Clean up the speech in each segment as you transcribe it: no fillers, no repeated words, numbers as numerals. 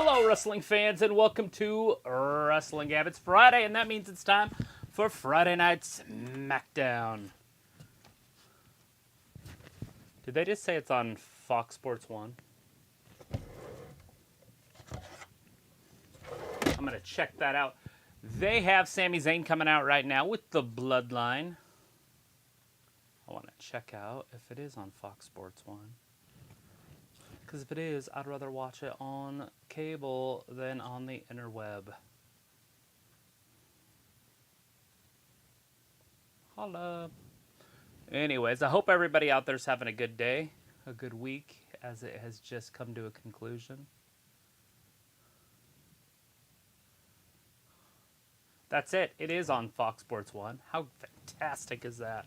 Hello, wrestling fans, and welcome to Wrestling Gab. It's Friday, and that means it's time for Friday Night Smackdown. Did they just say it's on Fox Sports 1? I'm going to check that out. They have Sami Zayn coming out right now with the Bloodline. I want to check out if it is on Fox Sports 1. Because if it is, I'd rather watch it on cable than on the interweb. Holla. Anyways, I hope everybody out there's having a good day, a good week, as it has just come to a conclusion. That's it. It is on Fox Sports 1. How fantastic is that?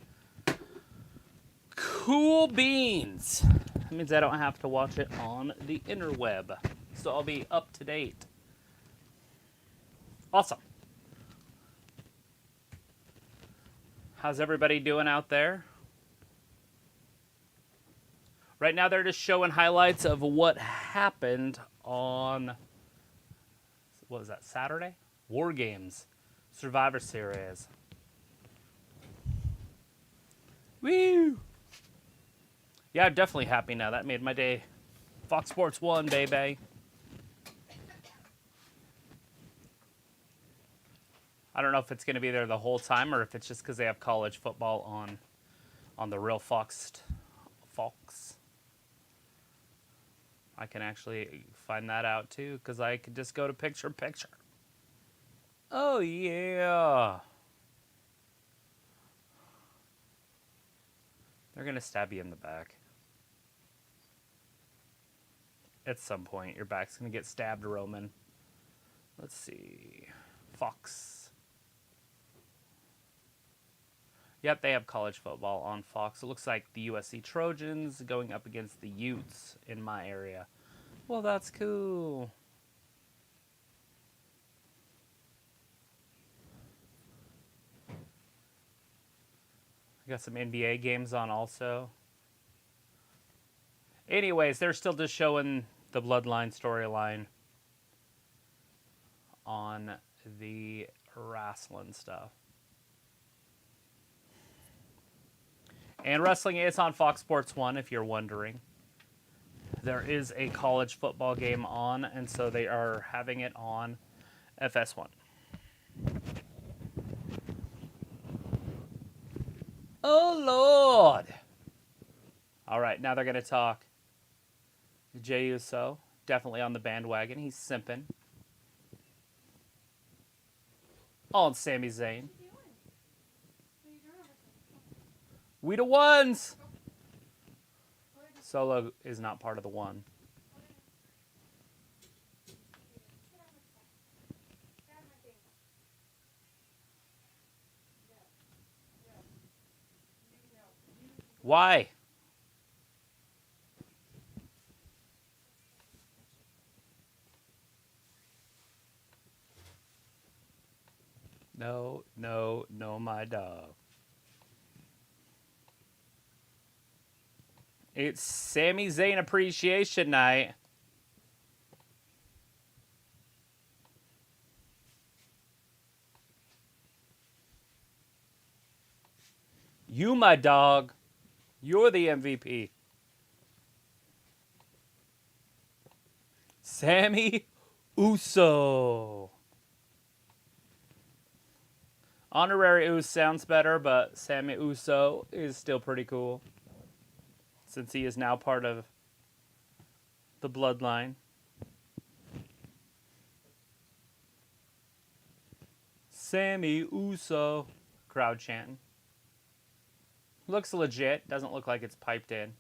Cool beans. That means I don't have to watch it on the interweb. So I'll be up to date. Awesome. How's everybody doing out there? Right now they're just showing highlights of what happened on, what was that, Saturday? War Games. Survivor Series. Woo! Yeah, I'm definitely happy now. That made my day. Fox Sports 1, baby. I don't know if it's going to be there the whole time or if it's just because they have college football on the real Fox. I can actually find that out too because I could just go to picture. Oh, yeah. They're going to stab you in the back. At some point, your back's going to get stabbed, Roman. Let's see. Fox. Yep, they have college football on Fox. It looks like the USC Trojans going up against the Utes in my area. Well, that's cool. Got some NBA games on also. Anyways, they're still just showing the Bloodline storyline on the wrestling stuff. And wrestling is on Fox Sports 1, if you're wondering. There is a college football game on, and so they are having it on FS1. Oh, Lord. All right, now they're going to talk. Jey Uso, definitely on the bandwagon. He's simping. On Sami Zayn. We the ones. Solo is not part of the one. Why? No, my dog. It's Sami Zayn Appreciation Night. You, my dog. You're the MVP. Sami Uso. Honorary Uso sounds better, but Sami Uso is still pretty cool. Since he is now part of the Bloodline. Sami Uso. Crowd chanting. Looks legit. Doesn't look like it's piped in.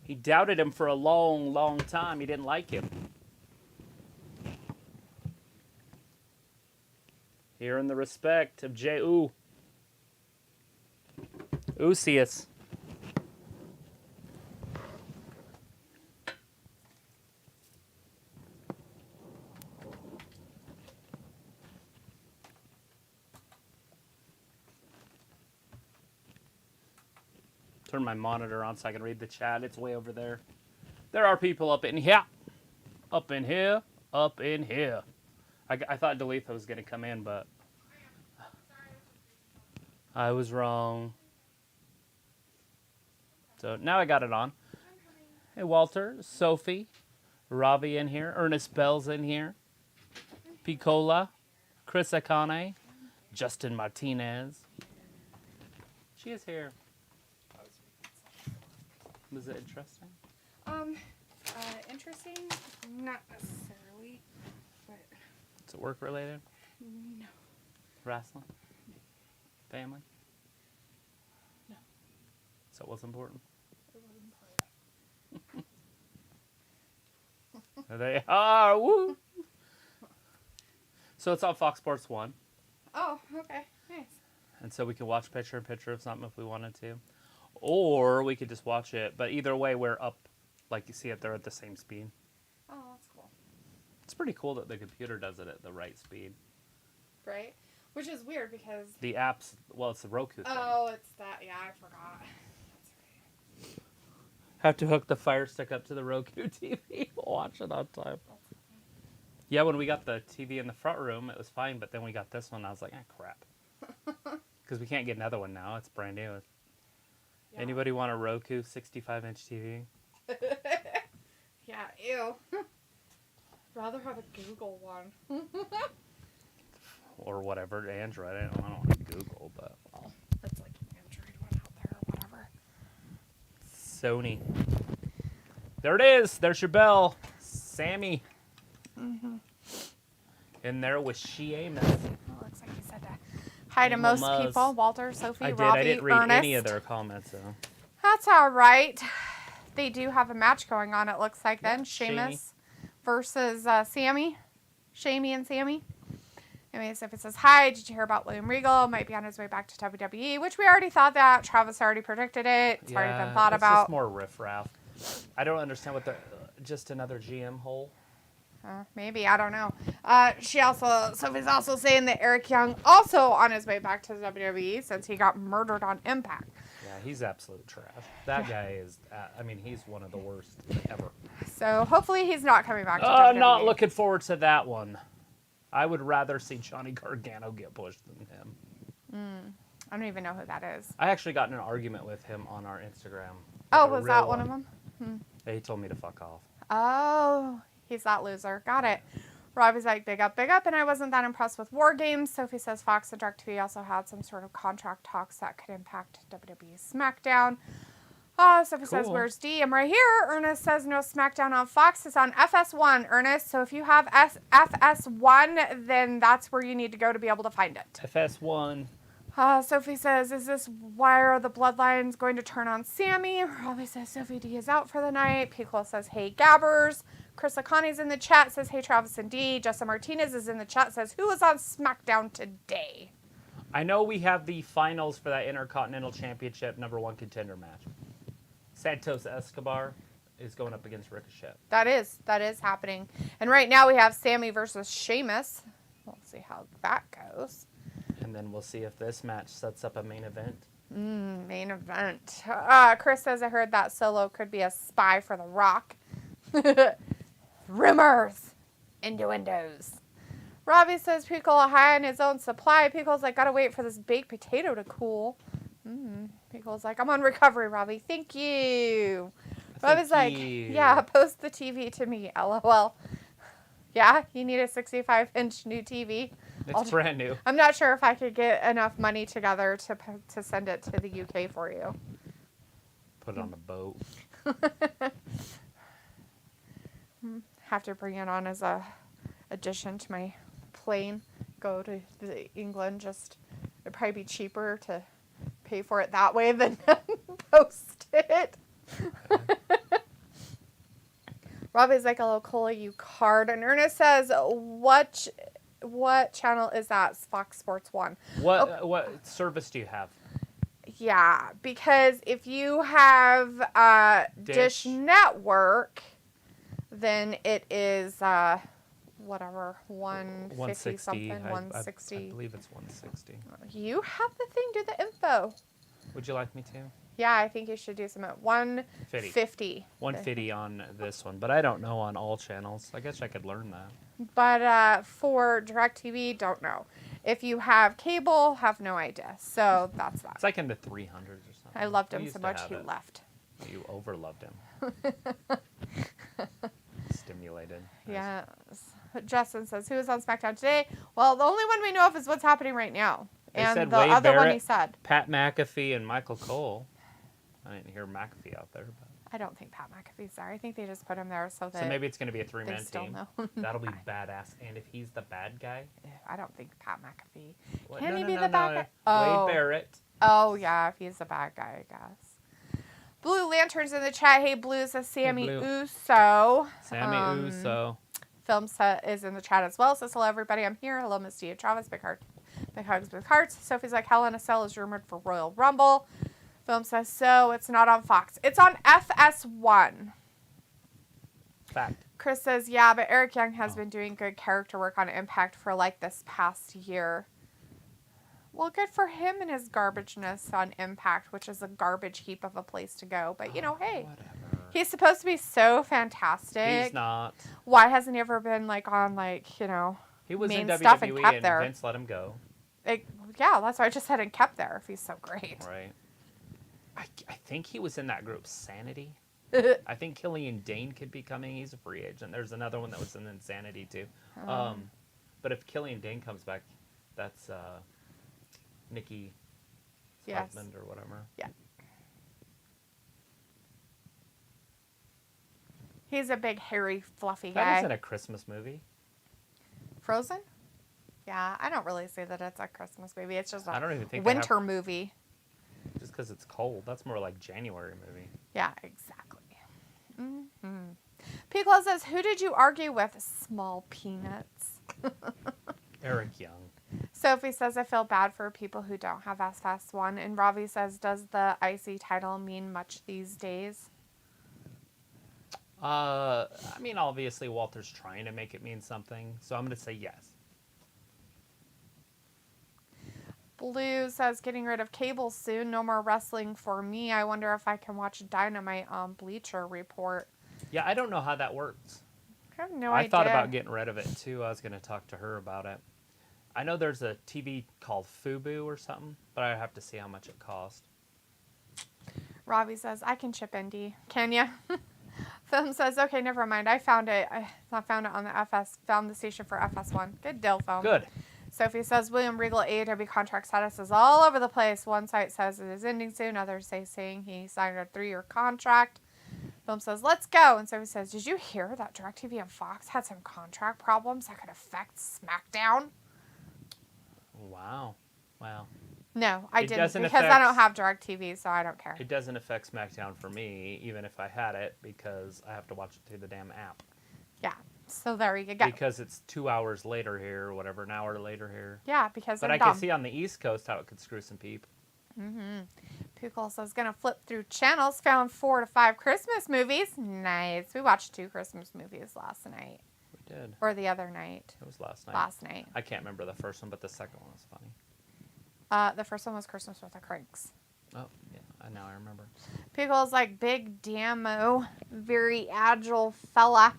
He doubted him for a long, long time. He didn't like him. Hearing the respect of Jey Usius. Turn my monitor on so I can read the chat. It's way over there. There are people up in here. Up in here. Up in here. I thought Dalitha was going to come in, but I was wrong. So now I got it on. Hey, Walter, Sophie, Ravi in here. Ernest Bell's in here. Piccola, Chris Akane, Justin Martinez. She is here. Was it interesting? Interesting? Not necessarily, but... Is it work related? No. Wrestling? Family? No. So it was important? It wasn't part. They are, woo! So it's on Fox Sports 1. Oh, okay. Nice. And so we can watch picture-in-picture of something if we wanted to. Or we could just watch it. But either way, we're up. Like you see it, they're at the same speed. Oh, that's cool. It's pretty cool that the computer does it at the right speed. Right? Which is weird because... The app's, well, it's the Roku thing. Oh, it's that. Yeah, I forgot. That's right. Have to hook the Fire Stick up to the Roku TV. Watch it on time. Yeah, when we got the TV in the front room, it was fine. But then we got this one, I was like, crap. Because we can't get another one now. It's brand new. Yeah. Anybody want a Roku 65-inch TV? Yeah, ew. Rather have a Google one. Or whatever, Android. I don't want Google, but... Well, it's like an Android one out there or whatever. Sony. There it is. There's your bell. Sami. Mm-hmm. In there with Sheamus. Oh, looks like you said that. Hi to most people. Walter, Sophie, Robbie, I didn't read Ernest. any of their comments, though. That's all right. They do have a match going on, it looks like, then. Yeah, Sheamus versus Sami. Shamey and Sami. Anyways, if it says, hi, did you hear about William Regal? Might be on his way back to WWE, which we already thought that. Travis already predicted it. It's already been thought about. It's just more riffraff. I don't understand what just another GM hole. Maybe, I don't know. Sophie's also saying that Eric Young also on his way back to the WWE since he got murdered on Impact. Yeah, he's absolute trash. That guy is, he's one of the worst ever. So hopefully he's not coming back to WWE. Not looking forward to that one. I would rather see Johnny Gargano get pushed than him. I don't even know who that is. I actually got in an argument with him on our Instagram. Oh, was that one of them? Yeah, he told me to fuck off. Oh, he's that loser. Got it. Robbie's like, big up, and I wasn't that impressed with War Games. Sophie says Fox and DirecTV also had some sort of contract talks that could impact WWE Smackdown. Sophie says, where's D? I'm right here. Ernest says, no Smackdown on Fox. It's on FS1, Ernest. So if you have FS1, then that's where you need to go to be able to find it. FS1. Sophie says, is this why are the bloodlines going to turn on Sami? Robbie says, Sophie D is out for the night. Piccolo says, hey, Gabbers. Chris Akane's in the chat, says, hey, Travis and D. Justin Martinez is in the chat, says, who is on SmackDown today? I know we have the finals for that Intercontinental Championship #1 contender match. Santos Escobar is going up against Ricochet. That is happening. And right now we have Sami versus Sheamus. We'll see how that goes. And then we'll see if this match sets up a main event. Main event. Chris says, I heard that Solo could be a spy for The Rock. Rumors. Innuendos. Robbie says Piccolo high on his own supply. Piccolo's like, gotta wait for this baked potato to cool. Piccolo's like, I'm on recovery, Robbie. Thank you. Robbie's like, yeah, post the TV to me, LOL. Yeah, you need a 65-inch new TV. It's brand new. I'm not sure if I could get enough money together to send it to the UK for you. Put it on the boat. Have to bring it on as a addition to my plane. Go to England. It'd probably be cheaper to pay for it that way than post it. Robbie's like, hello, Cola, you card. And Ernest says, what channel is that? Fox Sports 1. What service do you have? Yeah, because if you have Dish Network, then it is whatever, 150 something, 160. I believe it's 160. You have the thing. Do the info. Would you like me to? Yeah, I think you should do some at 150. 150 on this one, but I don't know on all channels. I guess I could learn that. But for DirecTV, don't know. If you have cable, have no idea. So that's that. It's like in the 300s or something. I loved him so much he left. You overloved him. Stimulated. Yes. Justin says, who is on SmackDown today? Well, the only one we know of is what's happening right now. And the Wade other Barrett, one he said. Pat McAfee and Michael Cole. I didn't hear McAfee out there. But. I don't think Pat McAfee's there. I think they just put him there so that... So maybe it's going to be a three-man team. Know. That'll be badass. And if he's the bad guy? I don't think Pat McAfee... What? Can No, he no, be no, the bad no. guy? Oh. Wade Barrett. Oh, yeah, if he's the bad guy, I guess. Blue Lanterns in the chat. Hey, Blue says Sammy Uso. Sammy Uso. Film set is in the chat as well. Says, hello, everybody. I'm here. Hello, Miss Dia Travis. Big heart. Big hugs, big hearts. Sophie's like, Hell in a Cell is rumored for Royal Rumble. Film says, so it's not on Fox. It's on FS1. Fact. Chris says, yeah, but Eric Young has been doing good character work on Impact for like this past year. Well, good for him and his garbageness on Impact, which is a garbage heap of a place to go. But, you know, hey, whatever. He's supposed to be so fantastic. He's not. Why hasn't he ever been, like, on, like, you know, he was main in stuff and WWE kept and there? Vince let him go. Yeah, that's why I just said and kept there if he's so great. Right. I think he was in that group, Sanity. I think Killian Dane could be coming. He's a free agent. There's another one that was in Insanity, too. But if Killian Dane comes back, that's Nikki's husband or whatever. Yeah. He's a big, hairy, fluffy guy. That was in a Christmas movie. Frozen? Yeah, I don't really say that it's a Christmas movie. It's just I don't even think winter movie. Just because it's cold. That's more like January movie. Yeah, exactly. Mm-hmm. Piccolo says, who did you argue with? Small peanuts. Eric Young. Sophie says, I feel bad for people who don't have FS1. And Ravi says, does the IC title mean much these days? I mean, obviously, Walter's trying to make it mean something. So I'm going to say yes. Blue says, getting rid of cable soon. No more wrestling for me. I wonder if I can watch Dynamite on Bleacher Report. Yeah, I don't know how that works. I have no idea. I thought about getting rid of it, too. I was going to talk to her about it. I know there's a TV called Fubu or something, but I have to see how much it costs. Ravi says, I can chip in, D. Can ya? Film says, okay, never mind. I found it. I found it on the found the station for FS1. Good deal, Film. Good. Sophie says, William Regal AEW contract status is all over the place. One site says it is ending soon. Others saying he signed a 3-year contract. Film says, let's go. And Sophie says, did you hear that DirecTV and Fox had some contract problems that could affect SmackDown? Wow. No, I didn't because I don't have DirecTV, so I don't care. It doesn't affect SmackDown for me, even if I had it, because I have to watch it through the damn app. Yeah, so there you go. Because it's 2 hours later here, or whatever, an hour later here. Yeah, because But I can see on the East Coast how it could screw some people. Mm-hmm. Pukul says, gonna flip through channels, found 4 to 5 Christmas movies. Nice. We watched 2 Christmas movies last night. We did. Or the other night. It was last night. Last night. I can't remember the first one, but the second one was funny. The first one was Christmas with the Cranks. Oh, yeah. Now I remember. Pickle's like, big damo, very agile fella.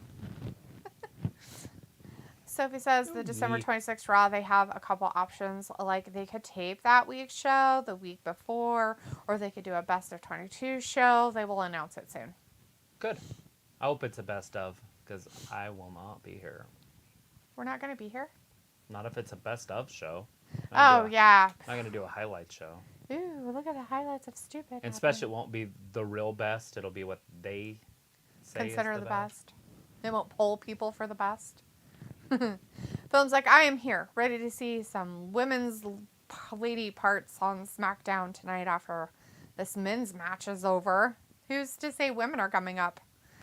Sophie says the December 26th Raw, they have a couple options. Like, they could tape that week's show the week before, or they could do a best of 22 show. They will announce it soon. Good. I hope it's a best of, because I will not be here. We're not going to be here? Not if it's a best of show. Yeah. I'm going to do a highlight show. Ooh, look at the highlights of stupid. And especially it won't be the real best. It'll be what they say consider is the best. They won't poll people for the best. Film's like, I am here, ready to see some women's lady parts on SmackDown tonight after this men's match is over. Who's to say women are coming up?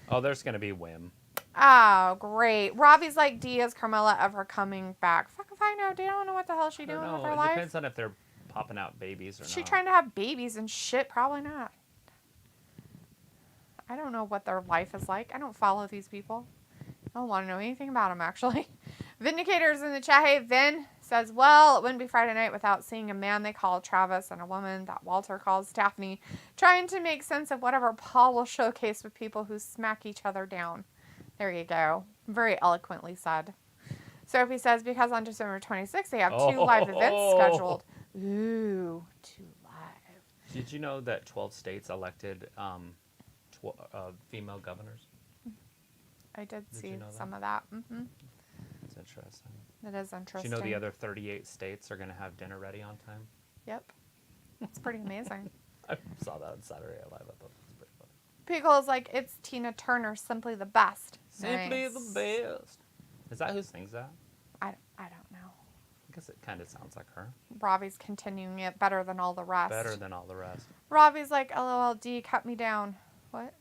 Oh, there's going to be Wim. Oh, great. Ravi's like, D, is Carmella ever coming back? Fuck if I know. They don't know what the hell she's doing with her life. It depends on if they're popping out babies or not. She trying to have babies and shit? Probably not. I don't know what their life is like. I don't follow these people. I don't want to know anything about them, actually. Vindicator's in the chat. Hey, Vin Says, well, it wouldn't be Friday night without seeing a man they call Travis and a woman that Walter calls Daphne, trying to make sense of whatever Paul will showcase with people who smack each other down. There you go. Very eloquently said. Sophie says, because on December 26th, they have 2 live events scheduled. Ooh, 2 live. Did you know that 12 states elected female governors? I did see you know some of that. Mm-hmm. It's interesting. It is interesting. Did you know the other 38 states are going to have dinner ready on time? Yep. It's pretty amazing. I saw that on Saturday Night Live. I thought it was pretty funny. Pickle's like, it's Tina Turner, simply the best. Simply Nice. the best. Is that who sings that? I don't know. I guess it kind of sounds like her. Robbie's continuing it better than all the rest. Better than all the rest. Robbie's like, LOLD, cut me down. What?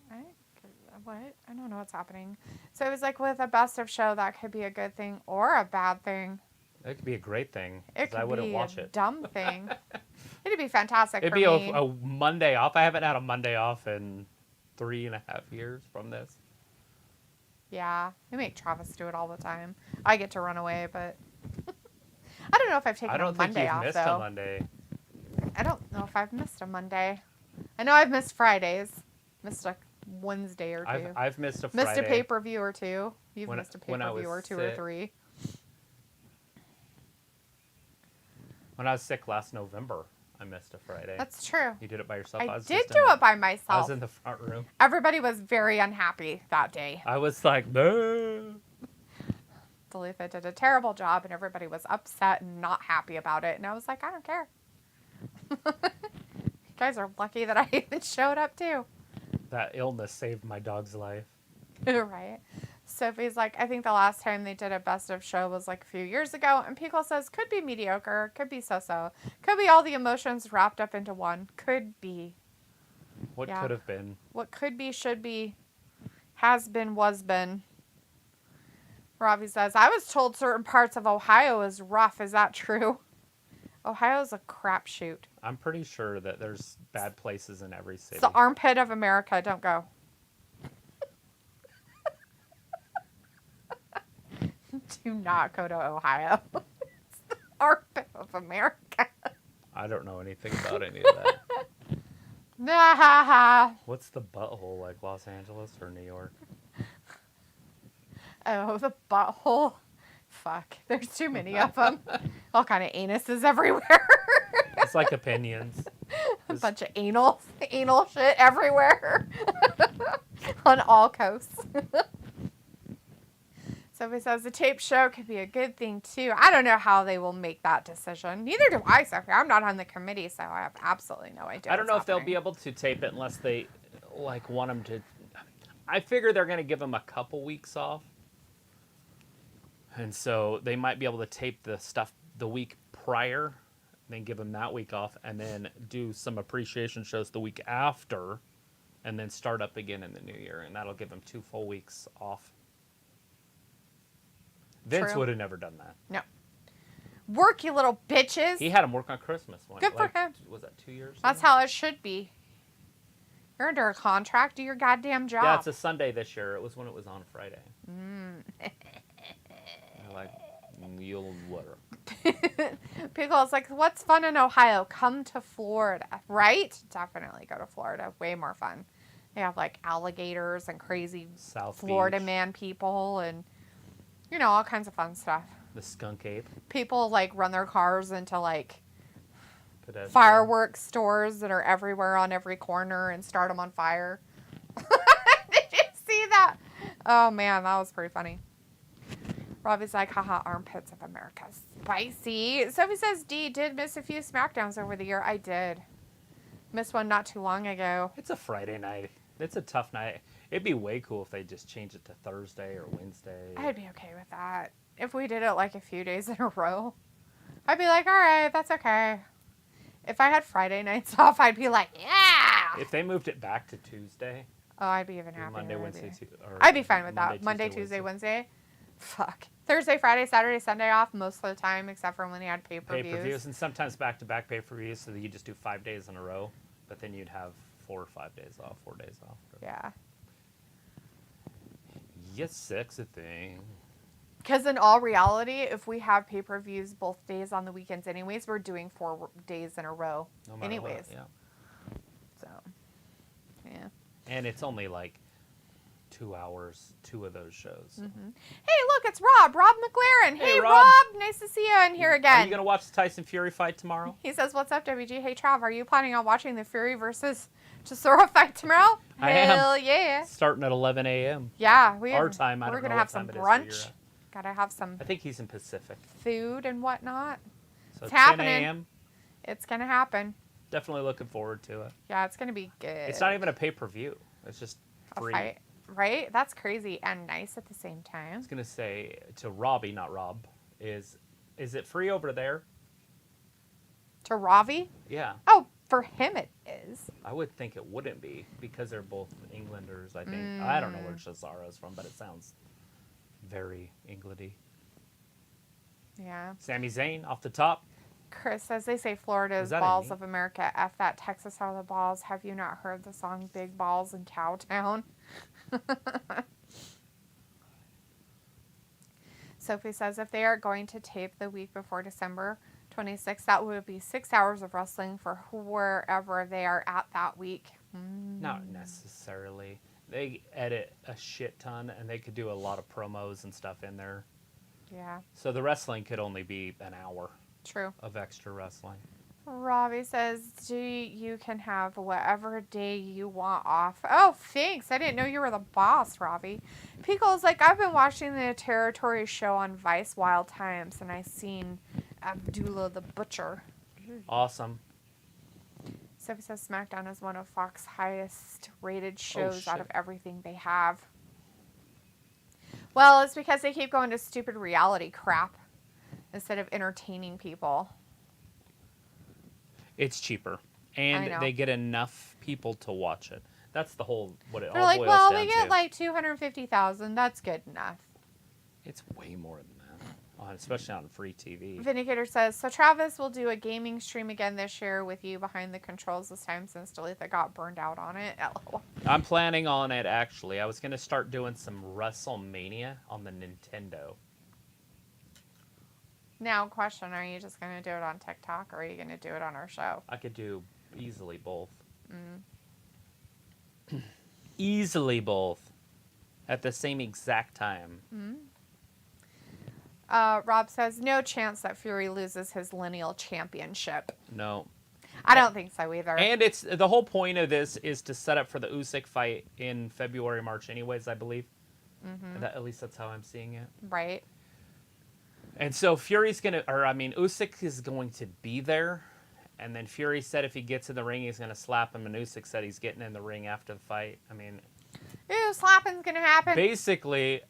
What? I don't know what's happening. So it was like, with a best of show, that could be a good thing or a bad thing. It could be a great thing. It could I wouldn't be watch a it. dumb thing. It'd be fantastic It'd for be me. a Monday off. I haven't had a Monday off in 3.5 years from this. Yeah, we make Travis do it all the time. I get to run away, but I don't know if I've taken a Monday off, missed though. a Monday. I don't know if I've missed a Monday. I know I've missed Fridays. Missed a Wednesday or two. I've missed a Friday. Missed a pay-per-view or two. You've missed a when I pay-per-view or was 2 or sick. 3. When I was sick last November, I missed a Friday. That's true. You did it by yourself? I did do it by I myself. was in the front room. Everybody was very unhappy that day. I was like, no. Duluth did a terrible job, and everybody was upset and not happy about it. And I was like, I don't care. You guys are lucky that I even showed up, too. That illness saved my dog's life. Right. Sophie's like, I think the last time they did a best of show was like a few years ago. And Pickle says, could be mediocre, could be so-so. Could be all the emotions wrapped up into one. Could be. What Yeah. could have been? What could be, should be, has been, was been. Robbie says, I was told certain parts of Ohio is rough. Is that true? Ohio's a crapshoot. I'm pretty sure that there's bad places in every city. It's the armpit of America. Don't go. Do not go to Ohio. It's the armpit of America. I don't know anything about any of that. Nah. What's the butthole, like Los Angeles or New York? Oh, the butthole. Fuck. There's too many of them. All kind of anuses everywhere. It's like opinions. A bunch of anal shit everywhere. On all coasts. Sophie says the tape show could be a good thing too. I don't know how they will make that decision. Neither do I, Sophie. I'm not on the committee, so I have absolutely no idea. I don't know if they'll be able to tape it unless they like want them to. I figure they're going to give them a couple weeks off. And so they might be able to tape the stuff the week prior, then give them that week off, and then do some appreciation shows the week after, and then start up again in the new year. And that'll give them 2 full weeks off. Vince True. would have never done that. No. Work, you little bitches. He had him work on Christmas one. Good for him. Was that 2 years? That's how it should be. You're under a contract. Do your goddamn job. Yeah, it's a Sunday this year. It was when it was on Friday. Like, you'll work. Pickle's like, what's fun in Ohio? Come to Florida, right? Definitely go to Florida. Way more fun. They have like alligators and crazy South Florida Beach. man people and, you know, all kinds of fun stuff. The skunk ape. People like run their cars into like Pedestrian. fireworks stores that are everywhere on every corner and start them on fire. Did you see that? Oh man, that was pretty funny. Robbie's like, haha, armpits of America. Spicy. Sophie says, D did miss a few Smackdowns over the year. I did. Missed one not too long ago. It's a Friday night. It's a tough night. It'd be way cool if they just changed it to Thursday or Wednesday. I'd be okay with that. If we did it like a few days in a row, I'd be like, all right, that's okay. If I had Friday nights off, I'd be like, yeah. If they moved it back to Tuesday. Oh, I'd be even happier. Monday, Wednesday, I'd be fine with that. Monday, Tuesday, Wednesday. Fuck. Thursday, Friday, Saturday, Sunday off most of the time, except for when they had pay-per-views. And sometimes back-to-back pay-per-views, so that you just do 5 days in a row, but then you'd have 4 or 5 days off, 4 days off. Yeah. Yes, sexy thing. Because in all reality, if we have pay-per-views both days on the weekends anyways, we're doing 4 days in a row No matter anyways. what, yeah. So, yeah. And it's only like 2 hours, 2 of those shows. So. Mm-hmm. Hey, look, it's Rob McLaren. Hey, Rob. Nice to see you in here again. Are you going to watch the Tyson Fury fight tomorrow? He says, what's up, WG? Hey, Trav, are you planning on watching the Fury versus Chisora fight tomorrow? I am. Hell yeah. Starting at 11 a.m. Yeah. Our time. I We're don't going know to have what some time it is where you're brunch. at. Gotta have some I think he's in Pacific. food and whatnot. So It's 10 happening. a.m. It's going to happen. Definitely looking forward to it. Yeah, it's going to be good. It's not even a pay-per-view. It's just a free. fight. Right? That's crazy and nice at the same I time. was going to say to Robbie, not Rob, is it free over there? To Ravi? Yeah. Oh, for him it is. I would think it wouldn't be because they're both Englanders, I think. I don't know where Chisara's from, but it sounds very Englandy. Yeah. Sami Zayn off the top. Chris says they say Florida is that balls in me? of America. F that Texas out of the balls. Have you not heard the song Big Balls in Cowtown? Sophie says if they are going to tape the week before December 26th, that would be 6 hours of wrestling for wherever they are at that week. Not necessarily. They edit a shit ton, and they could do a lot of promos and stuff in there. Yeah, So the wrestling could only be an hour true. of extra wrestling. Robbie says, you can have whatever day you want off. Oh, thanks. I didn't know you were the boss, Robbie. Pico's like, I've been watching the Territory show on Vice Wild Times, and I seen Abdullah the Butcher. Awesome. Sophie says SmackDown is one of Fox's highest rated shows shit. out of everything they have. Well, it's because they keep going to stupid reality crap instead of entertaining people. It's cheaper, I and know. they get enough people to watch it. That's the whole what it They're all like, boils well, down we get to. like 250,000. That's good enough. It's way more than that, especially on free TV. Vindicator says, so Travis will do a gaming stream again this year with you behind the controls this time since Dalitha got burned out on it. LOL. I'm planning on it, actually. I was going to start doing some WrestleMania on the Nintendo. Now, question, are you just going to do it on TikTok or are you going to do it on our show? I could do easily both. Easily both. At the same exact time. Rob says, no chance that Fury loses his lineal championship. No. I don't think so either. And it's the whole point of this is to set up for the Usyk fight in February, March anyways, I believe. At least that's how I'm seeing it. Right. And so Usyk is going to be there. And then Fury said if he gets in the ring, he's going to slap him. And Usyk said he's getting in the ring after the fight. I mean, Ew, slapping's going to happen. basically,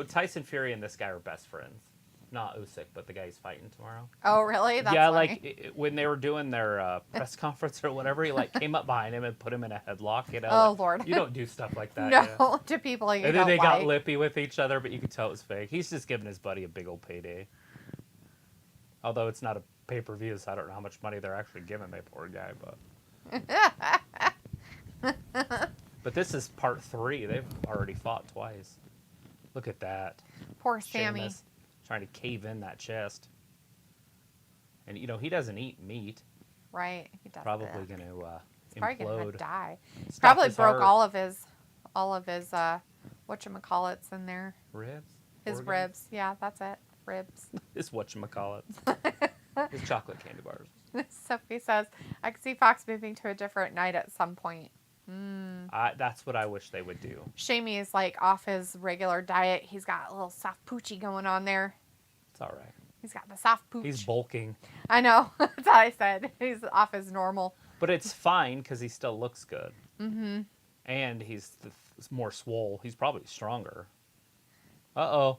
Tyson Fury and this guy are best friends. Not Usyk, but the guy he's fighting tomorrow. Oh, really? That's yeah, funny. like when they were doing their press conference or whatever, he came up behind him and put him in a headlock. Oh, Lord. You don't do stuff like that. No, to people you And don't then they like. got lippy with each other, but you could tell it was fake. He's just giving his buddy a big old payday. Although it's not a pay-per-view, so I don't know how much money they're actually giving that poor guy. But this is part 3. They've already fought twice. Look at that. Poor Sami. Sheamus trying to cave in that chest. And, he doesn't eat meat. Right. He does. Probably that. going to He's probably implode. going to die. Stop Probably his broke heart. all of his whatchamacallits in there. Ribs? His Organs? ribs. Yeah, that's it. Ribs. His whatchamacallit. His chocolate candy bars. Sophie says, I could see Fox moving to a different night at some point. That's what I wish they would do. Shamey is like off his regular diet. He's got a little soft poochie going on there. It's all right. He's got the soft pooch. He's bulking. I know. That's what I said. He's off his normal. But it's fine because he still looks good. Mm-hmm. And he's more swole. He's probably stronger. Uh-oh.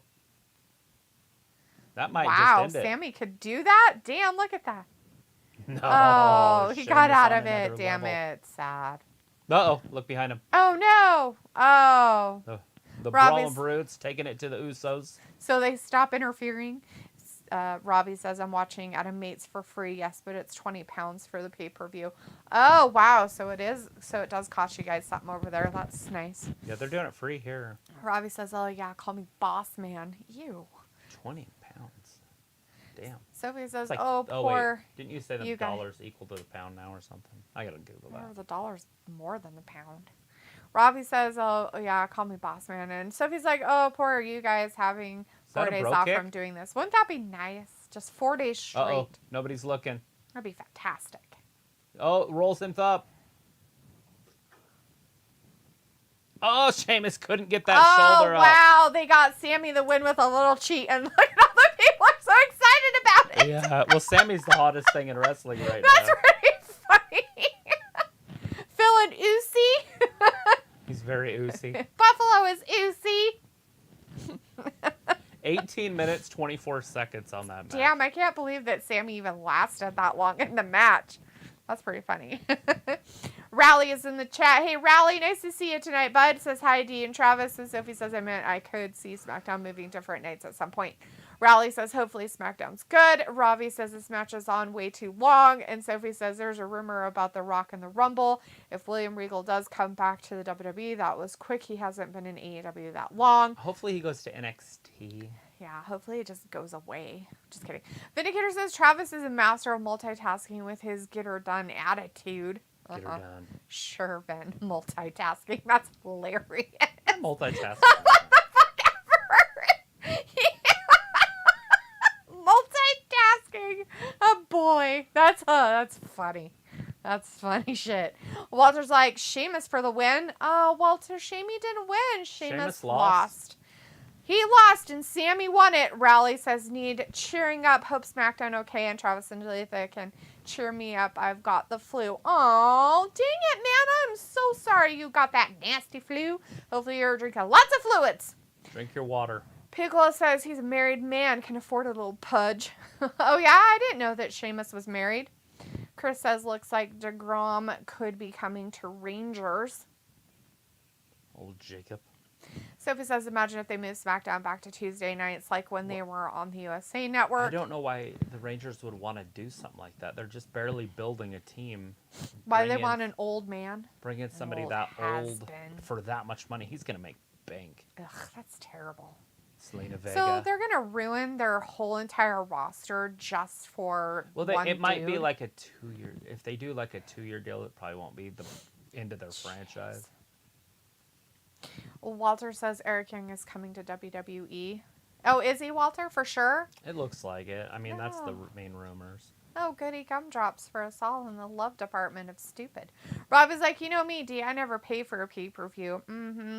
That might Wow, just end it. Sami could do that? Damn, look at that. No. Oh, he got Sheamus out on of it. another Damn level. it. Sad. Uh-oh. Look behind him. Oh, no. Oh. The Robbie's- Brawling Brutes taking it to the Usos. So they stop interfering. Robbie says, I'm watching at a mate's for free. Yes, but it's 20 pounds for the pay-per-view. Oh, wow. So it does cost you guys something over there. That's nice. Yeah, they're doing it free here. Robbie says, oh, yeah, call me boss man. Ew. 20 pounds. Damn. Sophie says, Like, oh, poor. Wait. Didn't you say the you guys. dollar's equal to the pound now or something? I gotta Google that. Oh, the dollar's more than the pound. Robbie says, oh, yeah, call me boss man. And Sophie's like, oh, poor are you guys having 4 days off from doing this. Wouldn't that be nice? Just 4 days straight. Uh-oh. Nobody's looking. That'd be fantastic. Oh, rolls him up. Oh, Sheamus couldn't get that shoulder up. Oh, wow. They got Sami the win with a little cheat. And look at all the people are so excited about it. Yeah, well, Sami's the hottest thing in wrestling right That's now. pretty funny. Feeling oozy. He's very oozy. Buffalo is oozy. 18 minutes, 24 seconds on that match. Damn, I can't believe that Sami even lasted that long in the match. That's pretty funny. Rally is in the chat. Hey, Rally, nice to see you tonight, bud. Says hi, Dee and Travis. And Sophie says, I meant I could see SmackDown moving different nights at some point. Rally says, hopefully SmackDown's good. Ravi says this match is on way too long. And Sophie says there's a rumor about The Rock and the Rumble. If William Regal does come back to the WWE, that was quick. He hasn't been in AEW that long. Hopefully he goes to NXT. Yeah, hopefully it just goes away. Just kidding. Vindicator says Travis is a master of multitasking with his get her done attitude. Get her done. Sure, Ben. Multitasking. That's hilarious. Multitasking. What the fuck ever? Multitasking. Oh boy. That's funny. That's funny shit. Walter's like, Sheamus for the win. Walter, Shamey didn't win. Sheamus lost. He lost and Sami won it. Rally says, need cheering up. Hope SmackDown okay. And Travis and Jalitha can cheer me up. I've got the flu. Oh, dang it, man. I'm so sorry you got that nasty flu. Hopefully you're drinking lots of fluids. Drink your water. Piccolo says he's a married man, can afford a little pudge. Oh, yeah, I didn't know that Sheamus was married. Chris says, looks like DeGrom could be coming to Rangers. Old Jacob. Sophie says, imagine if they moved SmackDown back to Tuesday nights like when they were on the USA Network. I don't know why the Rangers would want to do something like that. They're just barely building a team. Why they want an old man? Bring in somebody that old for that much money. He's going to make bank. Ugh, that's terrible. Selena Vega. So they're going to ruin their whole entire roster just for it might be like a 2-year. If they do like a 2-year deal, it probably won't be the end of their franchise. Walter says Eric Young is coming to WWE. Oh, is he, Walter? For sure? It looks like it. I mean, that's the main rumors. Oh, goody gumdrops for us all in the love department of stupid. Rob is like, you know me, D. I never pay for a pay-per-view.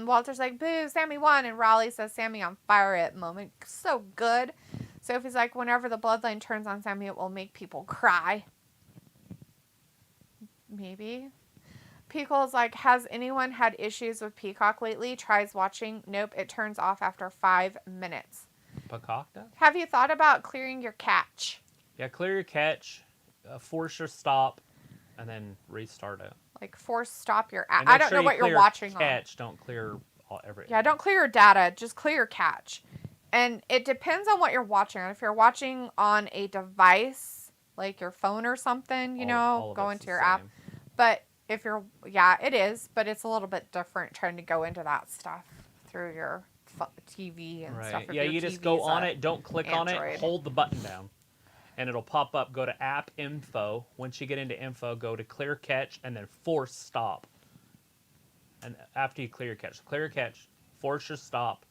Walter's like, boo, Sami won. And Raleigh says, Sami on fire at the moment. So good. Sophie's like, whenever the bloodline turns on Sami, it will make people cry. Maybe. Picole's like, has anyone had issues with Peacock lately? Tries watching. Nope, it turns off after 5 minutes. Peacock does? Have you thought about clearing your cache? Yeah, clear your cache, force your stop, and then restart it. Like, force stop your app. I don't know what you're watching on. Cache, don't clear everything. Yeah, don't clear your data. Just clear your cache. And it depends on what you're watching on. If you're watching on a device, like your phone or something, go into your app. But if you're, it is, but it's a little bit different trying to go into that stuff through your TV and stuff. Yeah, you just go on it, don't click on it, hold the button down, and it'll pop up. Go to app info. Once you get into info, go to clear cache, and then force stop. And after you clear your cache, force your stop,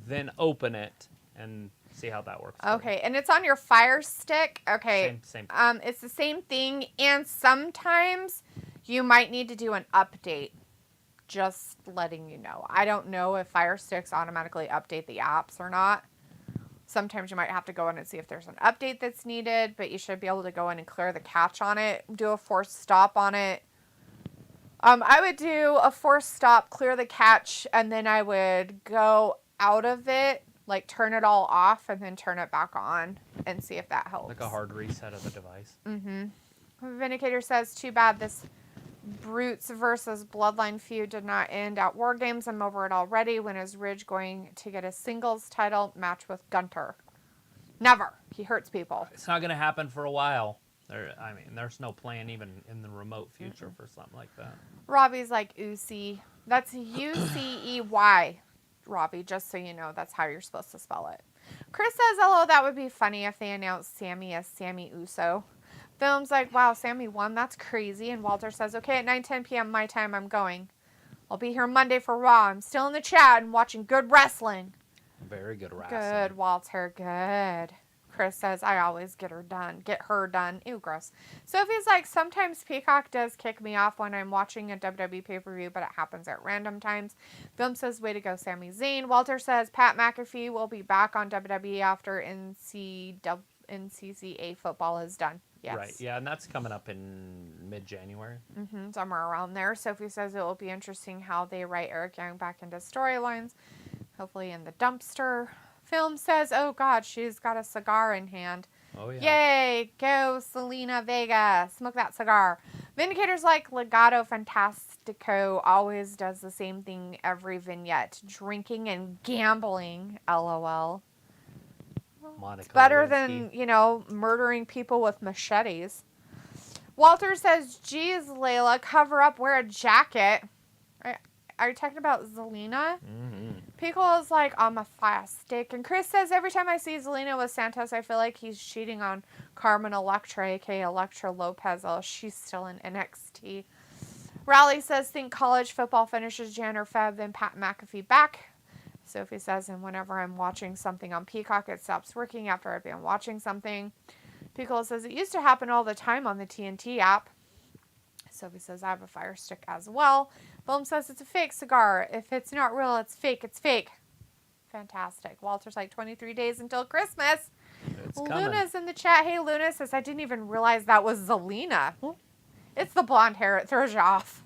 then open it, and see how that works. Okay, and it's on your Fire Stick. Okay, same. It's the same thing, and sometimes you might need to do an update. Just letting you know. I don't know if Fire Sticks automatically update the apps or not. Sometimes you might have to go in and see if there's an update that's needed, but you should be able to go in and clear the cache on it. Do a force stop on it. I would do a force stop, clear the cache, and then I would go out of it, like turn it all off, and then turn it back on and see if that helps. Like a hard reset of the device. Vindicator says, too bad this Brutes versus Bloodline feud did not end at War Games. I'm over it already. When is Ridge going to get a singles title match with Gunter? Never. He hurts people. It's not going to happen for a while. There's no plan even in the remote future for something like that. Robbie's like Ucey. That's Ucey, Robbie, just so you know. That's how you're supposed to spell it. Chris says, "Hello, that would be funny if they announced Sami as Sami Uso." Film's like, "Wow, Sami won. That's crazy." And Walter says, "Okay, at 9:10 p.m. my time, I'm going. I'll be here Monday for Raw. I'm still in the chat and watching good wrestling." Very good wrestling. Good, Walter. Good. Chris says, "I always get her done. Ew, gross." Sophie's like, "Sometimes Peacock does kick me off when I'm watching a WWE pay-per-view, but it happens at random times." Film says, "Way to go, Sami Zayn." Walter says, "Pat McAfee will be back on WWE after NCCA football is done." Yes. Right, yeah, and that's coming up in mid-January. Somewhere around there. Sophie says it will be interesting how they write Eric Young back into storylines, hopefully in the dumpster. Film says, "Oh God, she's got a cigar in hand." Oh, yeah. Yay, go Selena Vega. Smoke that cigar. Vindicator's like, "Legato Fantastico always does the same thing every vignette. Drinking and gambling, LOL. Monica It's better Lewinsky. than, murdering people with machetes." Walter says, "Geez, Layla, cover up, wear a jacket." Are you talking about Zelena? Pickle is like, "I'm a plastic." And Chris says, "Every time I see Zelena with Santos, I feel like he's cheating on Carmen Electra, aka Electra Lopez. Oh, she's still in NXT. Raleigh says, "Think college football finishes Jan or Feb, then Pat McAfee back." Sophie says, "And whenever I'm watching something on Peacock, it stops working after I've been watching something." Pickle says, "It used to happen all the time on the TNT app." Sophie says, "I have a Fire Stick as well." Boom says, "It's a fake cigar. If it's not real, it's fake. It's fake." Fantastic. Walter's like, 23 days until Christmas. It's coming. Luna's in the chat. Hey, Luna says, "I didn't even realize that was Zelena." It's the blonde hair. It throws you off.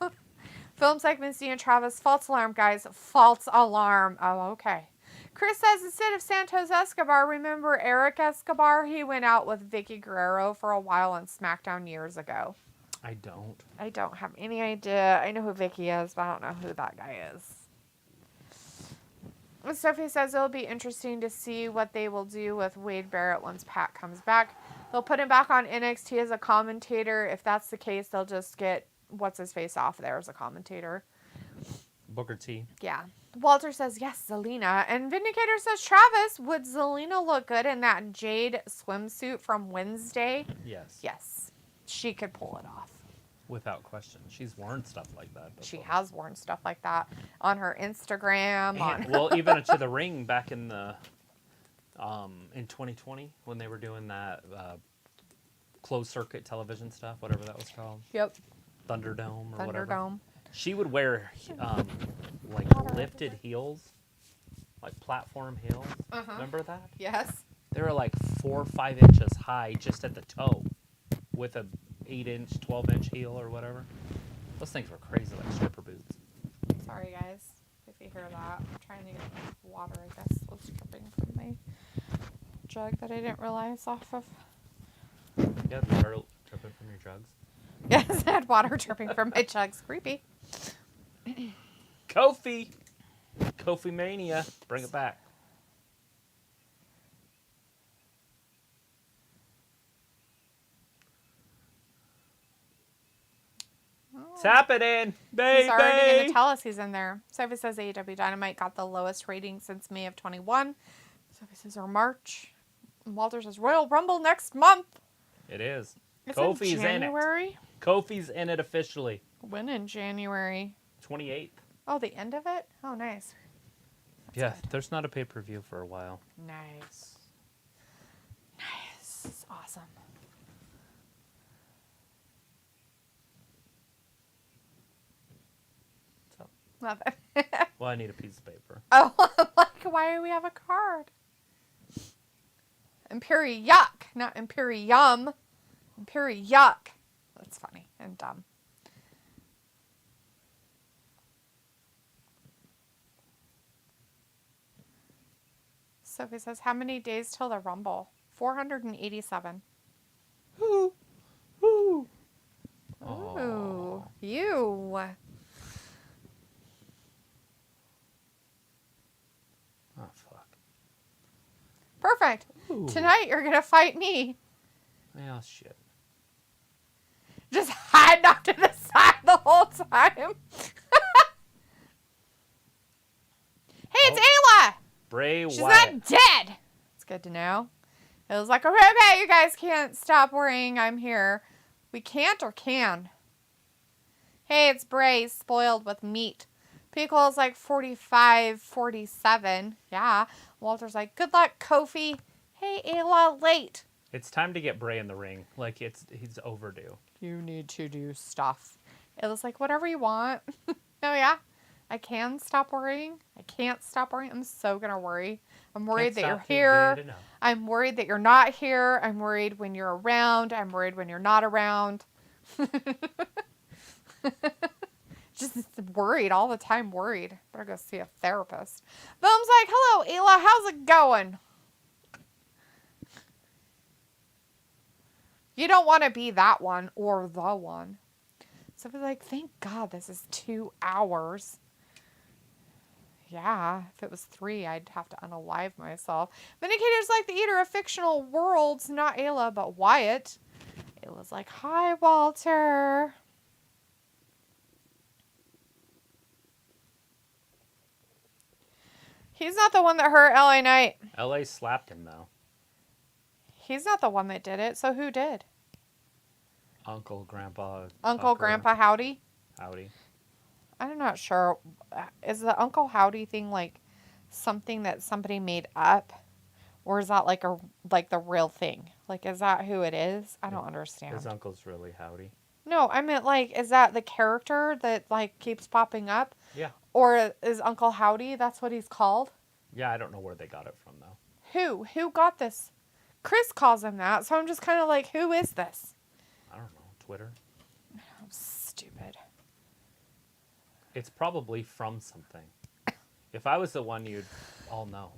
Film segments, D and Travis. False alarm, guys. False alarm. Oh, okay. Chris says, "Instead of Santos Escobar, remember Eric Escobar? He went out with Vicky Guerrero for a while on SmackDown years ago." I don't. I don't have any idea. I know who Vicky is, but I don't know who that guy is. Sophie says it'll be interesting to see what they will do with Wade Barrett once Pat comes back. They'll put him back on NXT as a commentator. If that's the case, they'll just get what's-his-face off there as a commentator. Booker T. Yeah. Walter says, "Yes, Zelena." And Vindicator says, "Travis, would Zelena look good in that jade swimsuit from Wednesday?" Yes. Yes. She could pull it off. Without question. She's worn stuff like that before. She has worn stuff like that on her Instagram. Well, even to the ring back in the in 2020 when they were doing that closed circuit television stuff, whatever that was called. Yep. Thunderdome or whatever. Thunderdome. She would wear like lifted heels, like platform heels. Remember that? Yes. They were like 4 or 5 inches high just at the toe, with a 8-inch, 12-inch heel or whatever. Those things were crazy, like stripper boots. Sorry, guys, if you hear that. I'm trying to get water, I guess, was dripping from my jug that I didn't realize off of. Yeah, water dripping from your jugs. Yes, I had water dripping from my jugs. Creepy. Kofi! Kofi Mania. Bring it back. Tap it in, baby! He's already going to tell us he's in there. Sophie says AEW Dynamite got the lowest rating since May of 21. Sophie says or March. And Walter says Royal Rumble next month. It is. It's Kofi's in January? in it. Kofi's in it officially. When in January? 28th. Oh, the end of it? Oh, nice. Yeah, there's not a pay-per-view for a while. Nice. Nice. It's awesome. So, Love it. well, I need a piece of paper. Oh, like, why do we have a card? Yuck, not Imperium. Yuck. That's funny and dumb. Sophie says, how many days till the Rumble? 487. Ooh. Ooh. Ooh. You. Oh, fuck. Perfect. Ooh. Tonight you're going to fight me. Oh, shit. Just hiding off to the side the whole time. Hey, it's Ayla. Bray She's Wyatt. not dead. good to know. It was like, okay, you guys can't stop worrying. I'm here. We can't or can? Hey, it's Bray, spoiled with meat. Pickle's like 45, 47. Yeah. Walter's like, good luck, Kofi. Hey, Ayla, late. It's time to get Bray in the ring. Like, he's overdue. You need to do stuff. It was like, whatever you want. Oh, yeah. I can stop worrying. I can't stop worrying. I'm so going to worry. I'm worried that you're here. I'm worried that you're not here. I'm worried when you're around. I'm worried when you're not around. Just worried all the time. Worried. Better go see a therapist. Boom's like, hello, Ayla. How's it going? You don't want to be that one or the one. So we're like, thank God this is 2 hours. Yeah, if it was 3, I'd have to unalive myself. Vindicator's like the eater of fictional worlds, not Ayla, but Wyatt. Ayla's like, hi, Walter. He's not the one that hurt LA Knight. LA slapped him, though. He's not the one that did it, so who did? Uncle, Grandpa. Uncle, Tucker. Grandpa, Howdy? Howdy. I'm not sure. Is the Uncle Howdy thing like something that somebody made up? Or is that like the real thing? Like, is that who it is? I don't understand. His uncle's really Howdy. No, I meant like, is that the character that like keeps popping up? Yeah. Or is Uncle Howdy, that's what he's called? Yeah, I don't know where they got it from, though. Who? Who got this? Chris calls him that, so I'm just kind of like, who is this? I don't know. Twitter? Oh, stupid. It's probably from something. If I was the one, you'd all know.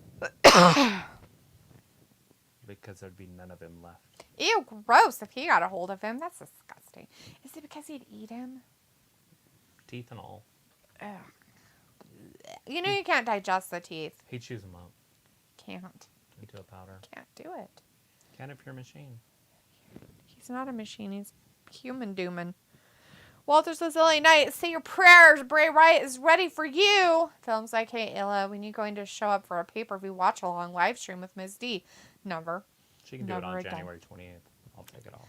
Because there'd be none of him left. Ew, gross. If he got a hold of him, that's disgusting. Is it because he'd eat him? Teeth and all. Ugh. You know you can't digest the teeth. He'd chews them up Can't. into a powder. Can't do it. Can if you're a machine. He's not a machine. He's human dooming. Walter says, LA Knight, say your prayers. Bray Wyatt is ready for you. Film's like, hey, Ayla, when you going to show up for a pay-per-view watch-along live stream with Ms. D? Never. She can do it on again. January 28th. I'll take it all.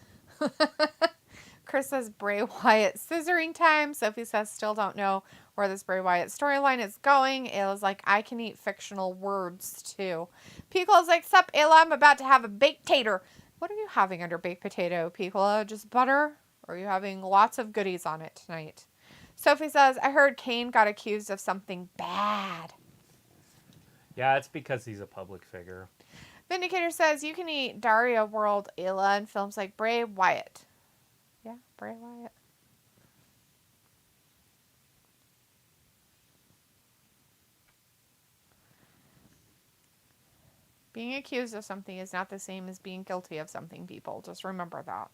Chris says, Bray Wyatt scissoring time. Sophie says, still don't know where this Bray Wyatt storyline is going. Ayla's like, I can eat fictional words, too. Piccolo's like, sup, Ayla, I'm about to have a baked tater. What are you having under baked potato, Piccolo? Just butter? Or are you having lots of goodies on it tonight? Sophie says, I heard Kane got accused of something bad. Yeah, it's because he's a public figure. Vindicator says, you can eat Daria World, Ayla, and films like Bray Wyatt. Yeah, Bray Wyatt. Being accused of something is not the same as being guilty of something, people. Just remember that.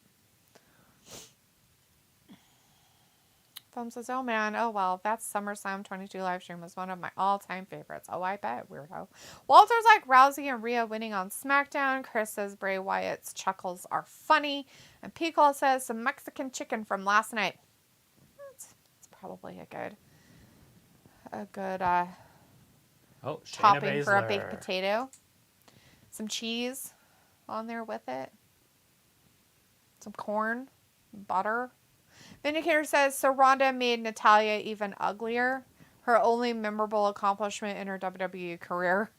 Film says, oh man, oh well, that SummerSlam 22 live stream was one of my all-time favorites. Oh, I bet, weirdo. Walter's like Rousey and Rhea winning on SmackDown. Chris says Bray Wyatt's chuckles are funny. And Piccolo says some Mexican chicken from last night. It's probably a good topping for a baked potato. Some cheese on there with it. Some corn, butter. Vindicator says, so Ronda made Natalya even uglier. Her only memorable accomplishment in her WWE career.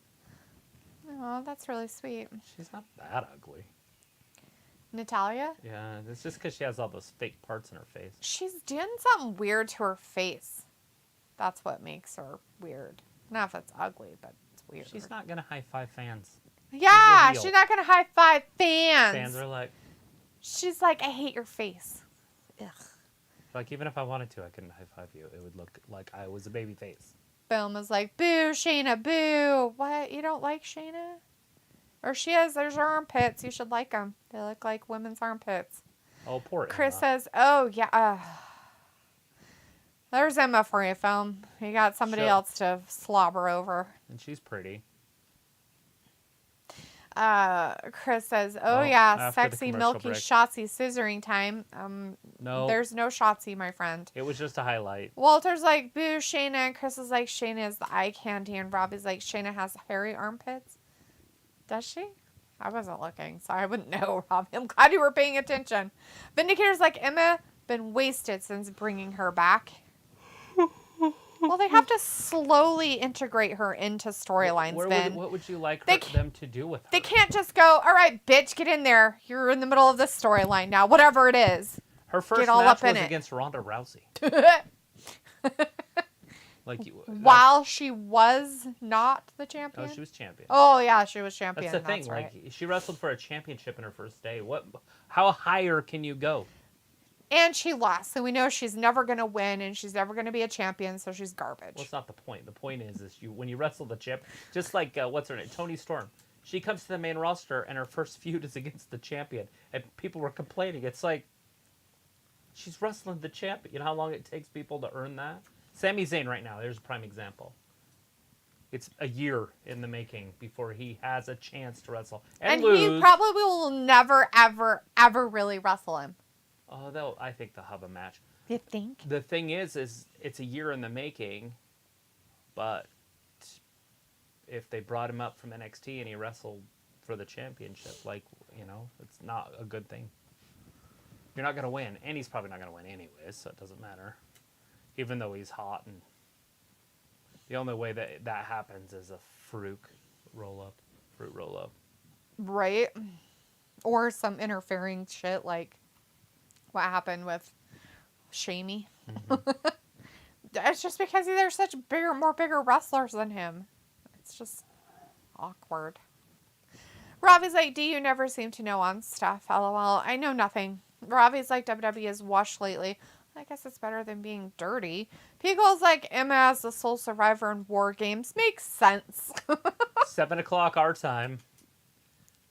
Oh, that's really sweet. She's not that ugly. Natalya? Yeah, it's just because she has all those fake parts in her face. She's doing something weird to her face. That's what makes her weird. Not if it's ugly, but it's weird. She's not going to high-five fans. Yeah, she's not going to high-five fans. Fans are like... She's like, I hate your face. Ugh. Like, even if I wanted to, I couldn't high-five you. It would look like I was a baby face. Film was like, boo, Shayna, boo. What? You don't like Shayna? Or there's her armpits. You should like them. They look like women's armpits. Oh, poor Chris Emma. says, oh, yeah. There's Emma for you, Film. You got somebody else to slobber over. And she's pretty. Chris says, oh, yeah, sexy, milky, break. Shotzi scissoring time. No. There's no Shotzi, my friend. It was just a highlight. Walter's like, boo, Shayna. And Chris is like, Shayna is the eye candy. And Robbie's like, Shayna has hairy armpits. Does she? I wasn't looking, so I wouldn't know, Rob. I'm glad you were paying attention. Vindicator's like, Emma been wasted since bringing her back. Well, they have to slowly integrate her into storylines, Vin. What would you like them to do with her? They can't just go, all right, bitch, get in there. You're in the middle of this storyline now, whatever it is. Her first match was against Ronda Rousey. While she was not the champion? Oh, she was champion. Oh, yeah, she was champion. That's the thing. Right. Like, she wrestled for a championship in her first day. How higher can you go? And she lost, so we know she's never going to win, and she's never going to be a champion, so she's garbage. Well, it's not the point. The point is when you wrestle the champ, just like, what's her name? Toni Storm. She comes to the main roster, and her first feud is against the champion. And people were complaining. It's like, she's wrestling the champion. You know how long it takes people to earn that? Sami Zayn right now, there's a prime example. It's a year in the making before he has a chance to wrestle. And lose. He probably will never, ever, ever really wrestle him. Oh, I think they'll have a match. You think? The thing is it's a year in the making, but if they brought him up from NXT and he wrestled for the championship, it's not a good thing. You're not going to win, and he's probably not going to win anyways, so it doesn't matter. Even though he's hot, and the only way that happens is a fruit roll-up. Right. Or some interfering shit like what happened with Shamey. Mm-hmm. It's just because they're such more bigger wrestlers than him. It's just awkward. Robbie's like, do you never seem to know on stuff? LOL. I know nothing. Robbie's like, WWE is washed lately. I guess it's better than being dirty. Pico's like, Emma as the sole survivor in War Games. Makes sense. 7 o'clock our time.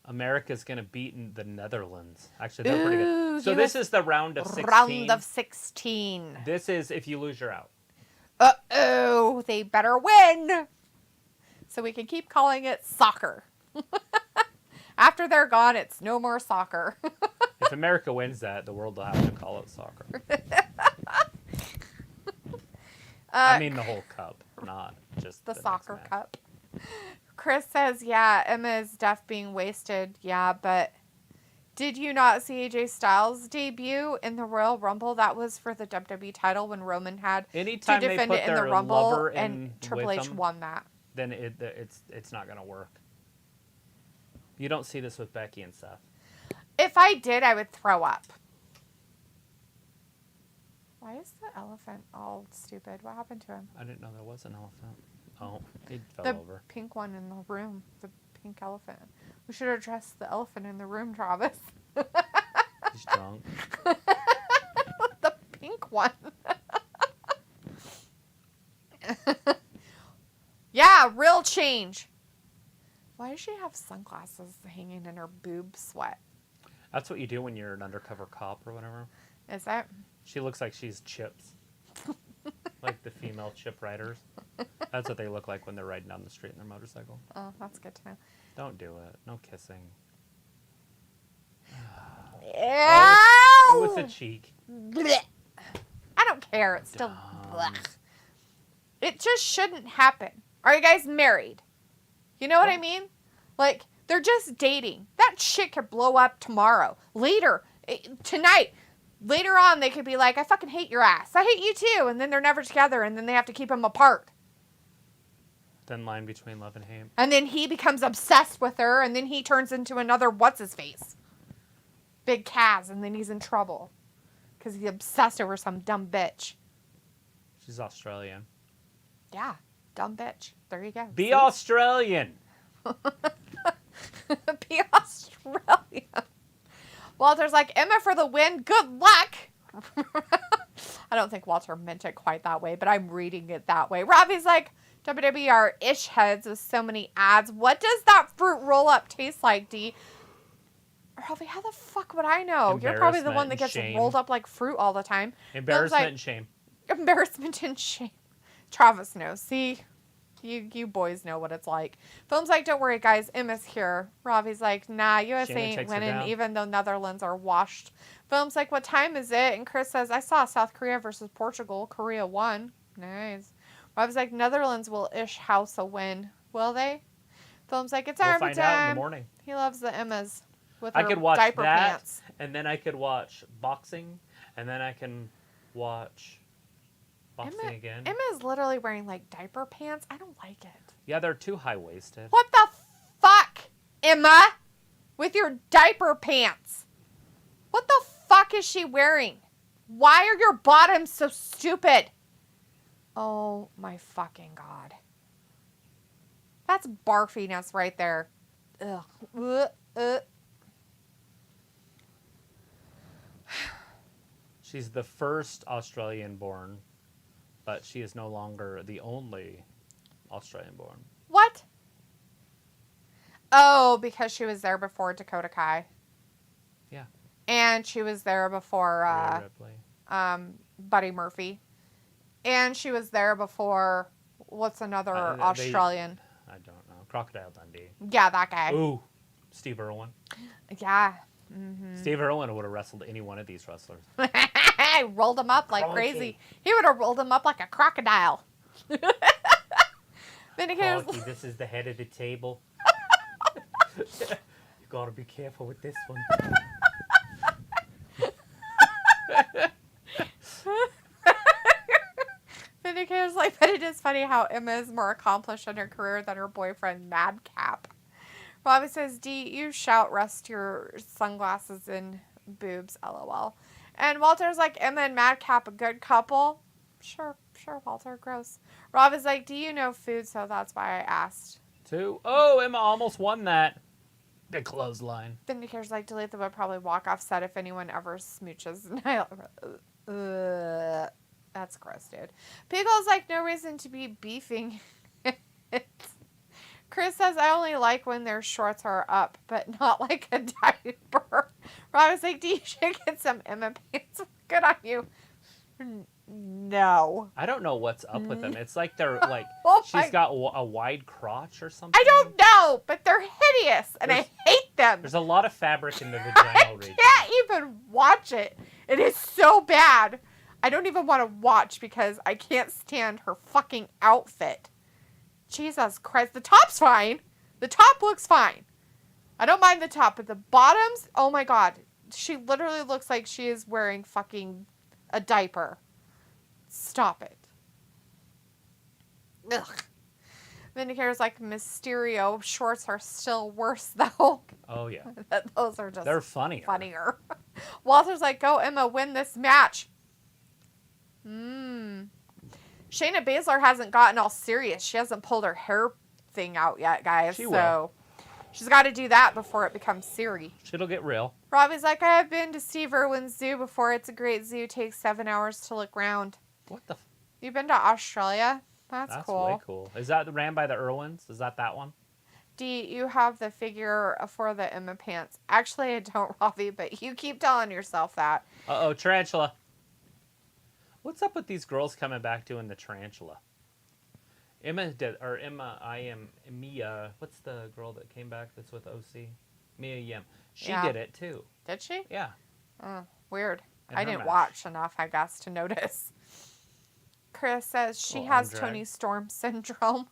America's going to beat the Netherlands. Actually, they're pretty good. So this is the round of 16. Round of 16. This is if you lose, you're out. Uh-oh. They better win. So we can keep calling it soccer. After they're gone, it's no more soccer. If America wins that, the world will have to call it soccer. I mean the whole cup, not just the soccer cup. Chris says, yeah, Emma is deaf being wasted. Yeah, but did you not see AJ Styles' debut in the Royal Rumble? That was for the WWE title when Roman had Anytime to defend they put it in the their Rumble, lover and Triple H won that. Then it's not going to work. You don't see this with Becky and Seth. If I did, I would throw up. Why is the elephant all stupid? What happened to him? I didn't know there was an elephant. Oh, he fell over. The pink one in the room. The pink elephant. We should address the elephant in the room, Travis. He's drunk. The pink one. Yeah, real change. Why does she have sunglasses hanging in her boob sweat? That's what you do when you're an undercover cop or whatever. Is that? She looks like she's Chips. Like the female Chip riders. That's what they look like when they're riding down the street in their motorcycle. Oh, that's good to know. Don't do it. No kissing. Oh, it was a cheek. Blech. I don't care. It's still blech. It just shouldn't happen. Are you guys married? You know what I mean? Like, they're just dating. That shit could blow up tomorrow. Later. Tonight. Later on, they could be like, I fucking hate your ass. I hate you too. And then they're never together. And then they have to keep them apart. Thin line between love and hate. And then he becomes obsessed with her. And then he turns into another what's-his-face. Big Kaz. And then he's in trouble. Because he's obsessed over some dumb bitch. She's Australian. Yeah. Dumb bitch. There you go. Be Australian. Be Australian. Walter's like, Emma for the win. Good luck. I don't think Walter meant it quite that way, but I'm reading it that way. Robbie's like, WWE are ish heads with so many ads. What does that fruit roll up taste like, D? Robbie, how the fuck would I know? You're probably the one that gets rolled up like fruit all the time. Embarrassment and shame. Embarrassment and shame. Travis knows. See? You boys know what it's like. Film's like, don't worry, guys. Emma's here. Robbie's like, nah, US ain't winning, even though Netherlands are washed. Film's like, what time is it? And Chris says, I saw South Korea versus Portugal. Korea won. Nice. Robbie's like, Netherlands will ish house a win. Will they? Philip's like, it's We'll Army find out in the time. morning. He loves the Emmas with I her could watch diaper that, pants. and then I could watch boxing, and then I can watch boxing again. Emma is literally wearing like diaper pants. I don't like it. Yeah, they're too high-waisted. What the fuck, Emma? With your diaper pants. What the fuck is she wearing? Why are your bottoms so stupid? Oh my fucking God. That's barfiness right there. Ugh. She's the first Australian-born, but she is no longer the only Australian-born. What? Oh, because she was there before Dakota Kai. Yeah. And she was there before Rhea Ripley. Buddy Murphy. And she was there before, what's another Australian? I don't know. Crocodile Dundee. Yeah, that guy. Ooh, Steve Irwin. Yeah. Mm-hmm. Steve Irwin would have wrestled any one of these wrestlers. Rolled him up like crazy. He would have rolled him up like a crocodile. Crikey, this is the head of the table. You gotta be careful with this one. Vindicator's like, but it is funny how Emma is more accomplished in her career than her boyfriend Madcap. Bobby says, D, you shout, rest your sunglasses in boobs, lol. And Walter's like, Emma and Madcap, a good couple? Sure, Walter, gross. Rob is like, do you know food? So that's why I asked. 2. Oh, Emma almost won that. Big clothesline. Vindicator's like, Deletha would probably walk off set if anyone ever smooches. That's gross, dude. Pickle's like, no reason to be beefing. Chris says, I only like when their shorts are up, but not like a diaper. Rob is like, you should get some Emma pants. Good on you. No. I don't know what's up with them. It's like they're like, she's got a wide crotch or something. I don't know, but they're hideous, and I hate them. There's a lot of fabric in the vaginal region. I can't even watch it. It is so bad. I don't even want to watch because I can't stand her fucking outfit. Jesus Christ. The top's fine. The top looks fine. I don't mind the top, but the bottoms, oh my God. She literally looks like she is wearing fucking a diaper. Stop it. Ugh. Vindicator's like, Mysterio shorts are still worse, though. Oh, yeah. Those are just... They're funnier. Walter's like, go, Emma, win this match. Shayna Baszler hasn't gotten all serious. She hasn't pulled her hair thing out yet, guys. She will. She's got to do that before it becomes serious. It'll get real. Robbie's like, I have been to Steve Irwin's zoo before. It's a great zoo. Takes 7 hours to look round. What the... You've been to Australia? That's cool. That's way cool. Is that ran by the Irwins? Is that one? D, you have the figure for the Emma pants. Actually, I don't, Robbie, but you keep telling yourself that. Uh-oh, Tarantula. What's up with these girls coming back doing the Tarantula? Mia, what's the girl that came back that's with OC? Mia Yim. She did it too. Did she? Yeah. Oh, weird. In I her didn't match. watch enough, I guess, to notice. Chris says she has Andre. Tony Storm syndrome.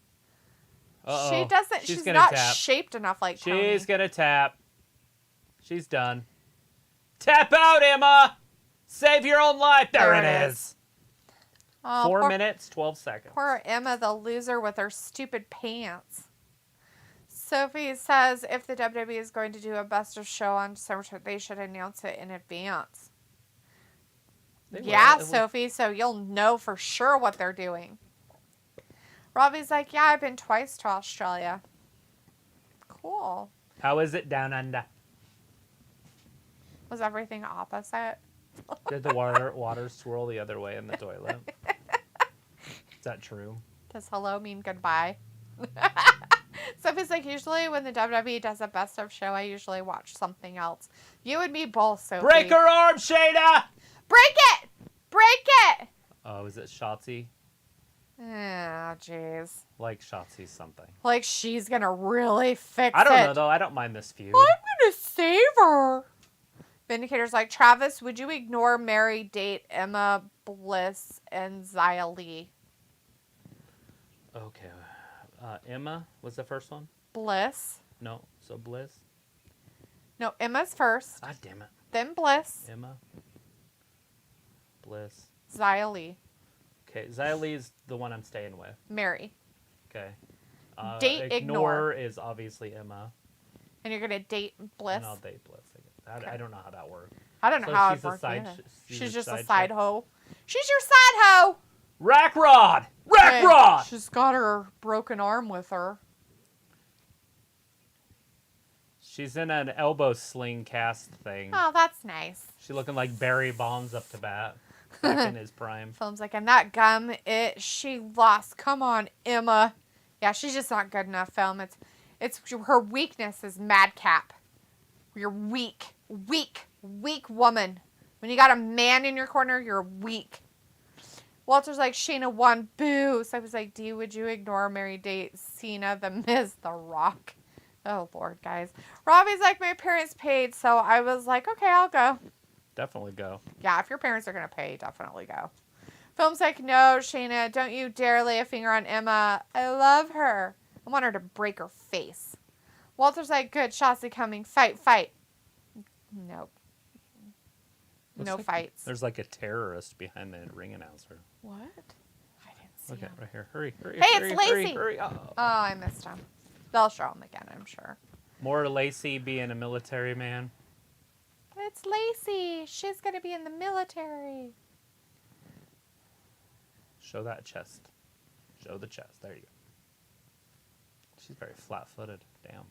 Uh-oh. She doesn't. She's not shaped enough like Tony. She's gonna tap. She's done. Tap out, Emma! Save your own life. There it is. Oh, 4 minutes, 12 seconds. Poor Emma, the loser with her stupid pants. Sophie says if the WWE is going to do a best of show on December, they should announce it in advance. Yeah, Sophie, so you'll know for sure what they're doing. Robbie's like, yeah, I've been twice to Australia. Cool. How is it down under? Was everything opposite? Did the water swirl the other way in the toilet? Is that true? Does hello mean goodbye? Sophie's like, usually when the WWE does a best of show, I usually watch something else. You and me both, Sophie. Break her arm, Shayna! Break it! Break it! Oh, is it Shotzi? Oh, jeez. Like Shotzi's something. Like she's gonna really fix it. I don't know, though. I don't mind this feud. I'm gonna save her. Vindicator's like, Travis, would you ignore, marry, date Emma Bliss and Xia Li? Okay. Emma was the first one? Bliss. No, so Bliss. No, Emma's first. God damn it. Then Bliss. Emma. Bliss. Xia Li. Okay, Xia Li is the one I'm staying with. Mary. Okay. Date Ignore. is obviously Emma. And you're going to date Bliss? And I'll date Bliss. I don't know how that works. I don't know how it she's a works side either. she's She's a just a side side chick? hoe. She's your side hoe! Rack Rod! Rack Okay, Rod! She's got her broken arm with her. She's in an elbow sling cast thing. Oh, that's nice. She's looking like Barry Bonds up to bat. Back in his prime. Film's like, and that gum, she lost. Come on, Emma. Yeah, she's just not good enough, film. It's her weakness is madcap. You're weak. Weak woman. When you got a man in your corner, you're weak. Walter's like, Shayna won. Boo. So I was like, would you ignore Mary date Cena, The Miz, The Rock? Oh, Lord, guys. Robbie's like, my parents paid, so I was like, okay, I'll go. Definitely go. Yeah, if your parents are going to pay, definitely go. Film's like, no, Shayna, don't you dare lay a finger on Emma. I love her. I want her to break her face. Walter's like, good, Shotzi coming. Fight. Nope. No fights. There's like a terrorist behind the ring announcer. What? I didn't see Okay, him. right here. Hurry. Hey, it's Lacey. Hurry. Oh. Oh, I missed him. They'll show him again, I'm sure. More Lacey being a military man. It's Lacey. She's going to be in the military. Show that chest. Show the chest. There you go. She's very flat-footed. Damn.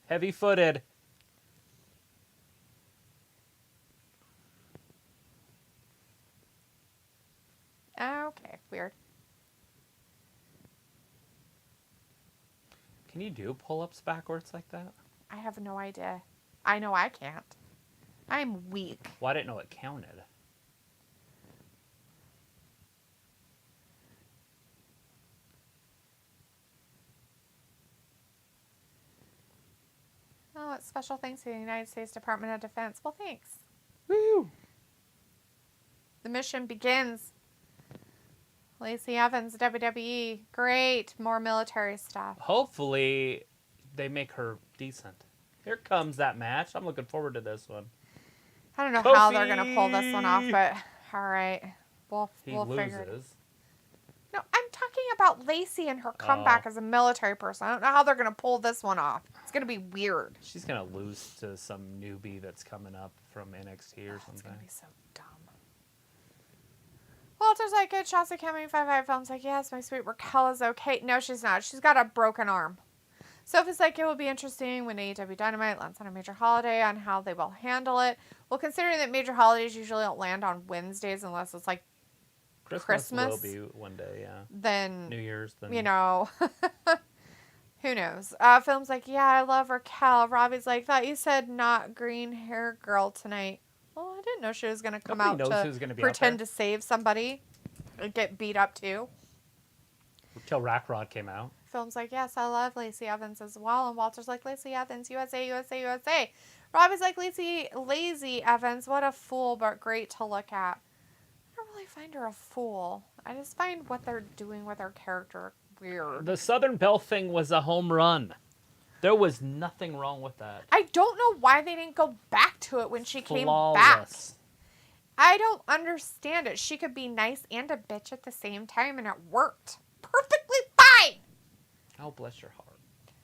Heavy-footed. Okay, weird. Can you do pull-ups backwards like that? I have no idea. I know I can't. I'm weak. Well, I didn't know it counted. Oh, it's special thanks to the United States Department of Defense. Well, thanks. Woo! The mission begins. Lacey Evans, WWE. Great. More military stuff. Hopefully, they make her decent. Here comes that match. I'm looking forward to this one. I don't know how they're going to pull this one off, but all right. We'll figure it. No, I'm talking about Lacey and her comeback as a military person. I don't know how they're going to pull this one off. It's going to be weird. She's going to lose to some newbie that's coming up from NXT or something. It's going to be so dumb. Walter's like, good shots at coming. 5-5 Film's like, yes, my sweet Raquel is okay. No, she's not. She's got a broken arm. Sophie's like, it will be interesting when AEW Dynamite lands on a major holiday on how they will handle it. Well, considering that major holidays usually don't land on Wednesdays unless it's like Christmas will be one day, yeah. Then, New Year's. Then you know, who knows? Film's like, yeah, I love Raquel. Robbie's like, thought you said not green hair girl tonight. Well, I didn't know she was going to come out to pretend to save somebody and get beat up too. Until Rack Rod came out. Film's like, yes, I love Lacey Evans as well. And Walter's like, Lacey Evans, USA. Robbie's like, Lazy Evans, what a fool, but great to look at. I don't really find her a fool. I just find what they're doing with her character weird. The Southern Belle thing was a home run. There was nothing wrong with that. I don't know why they didn't go back to it when she came back. I don't understand it. She could be nice and a bitch at the same time, and it worked perfectly fine. Oh, bless your heart.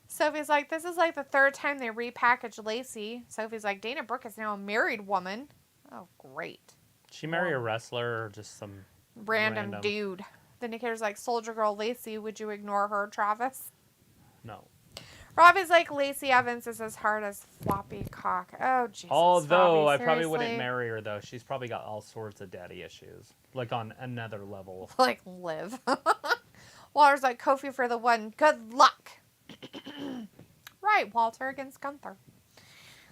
Sophie's like, this is like the third time they repackaged Lacey. Sophie's like, Dana Brooke is now a married woman. Oh, great. She marry a wrestler or just some random dude? Then Nick like, Soldier Girl Lacey, would you ignore her, Travis? No. Robbie's like, Lacey Evans is as hard as floppy cock. Oh, Jesus. Although, Robbie, I probably wouldn't marry her, though. She's probably got all sorts of daddy issues. Like, on another level. Like, live. Walter's like, Kofi for the one. Good luck. Right, Walter against Gunther.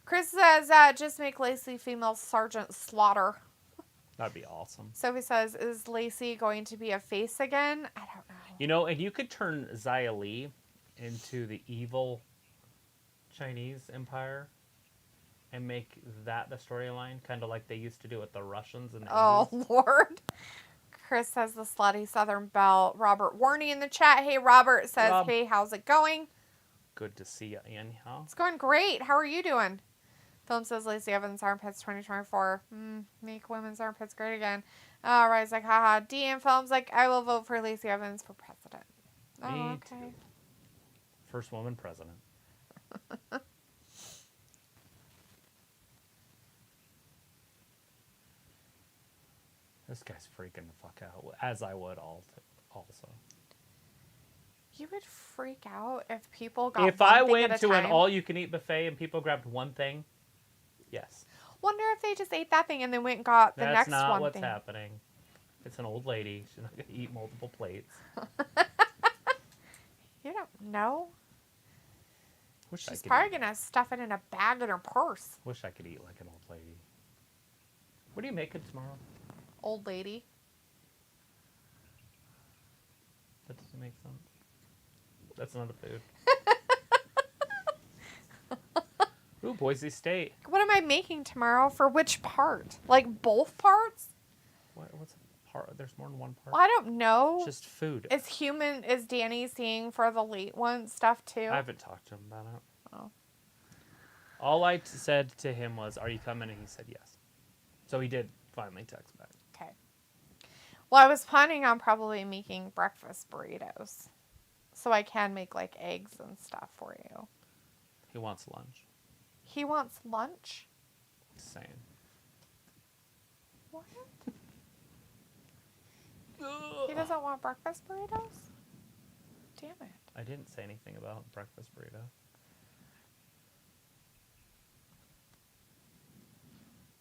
Chris says, just make Lacey female Sergeant Slaughter. That'd be awesome. Sophie says, is Lacey going to be a face again? I don't know. You know, and you could turn Xia Li into the evil Chinese empire and make that the storyline, kind of like they used to do with the Russians in the 80s. Lord. Chris says the slutty Southern Belle. Robert Warney in the chat. Hey, Robert says, Rob. hey, how's it going? Good to see you, anyhow. It's going great. How are you doing? Film says Lacey Evans armpits 2024. Make women's armpits great again. Rye's like, haha. DM Film's like, I will vote for Lacey Evans for president. Me okay. too. First woman president. This guy's freaking the fuck out, as I would also. You would freak out if people got If one I thing went at a to time. an all-you-can-eat buffet and people grabbed one thing, yes. Wonder if they just ate that thing and then went and got the next one That's not what's thing. happening. It's an old lady. She's not going to eat multiple plates. You don't know. Wish She's probably going to stuff it in a bag in her purse. Wish I could eat like an old lady. What are you making tomorrow? Old lady. That doesn't make sense. That's not a food. Ooh, Boise State. What am I making tomorrow? For which part? Like both parts? What's a part? There's more than one part. Well, I don't know. Just food. Is Danny seeing for the late one stuff too? I haven't talked to him about it. Oh. All I said to him was, are you coming? And he said yes. So he did finally text back. Okay. Well, I was planning on probably making breakfast burritos. So I can make like eggs and stuff for you. He wants lunch. He wants lunch? Just saying. What? He doesn't want breakfast burritos? Damn it. I didn't say anything about breakfast burrito.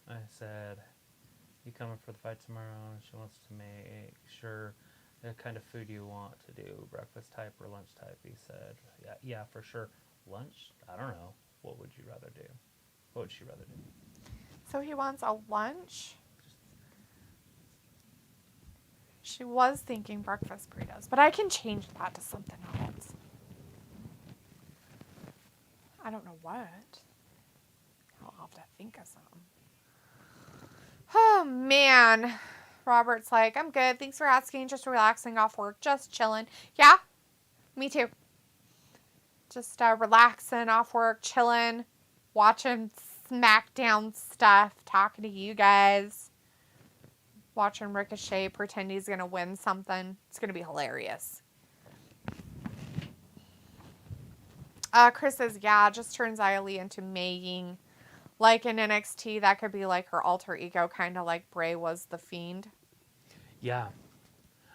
I said, you coming for the fight tomorrow? She wants to make sure the kind of food you want to do, breakfast type or lunch type. He said, yeah, for sure. Lunch? I don't know. What would you rather do? What would she rather do? So he wants a lunch? She was thinking breakfast burritos, but I can change that to something else. I don't know what. I'll have to think of something. Oh, man. Robert's like, I'm good. Thanks for asking. Just relaxing off work. Just chilling. Yeah, me too. Just relaxing off work, chilling, watching Smackdown stuff, talking to you guys. Watching Ricochet pretend he's going to win something. It's going to be hilarious. Chris says, yeah, just turns Xia into Maying. Like in NXT, that could be like her alter ego, kind of like Bray was the Fiend. Yeah.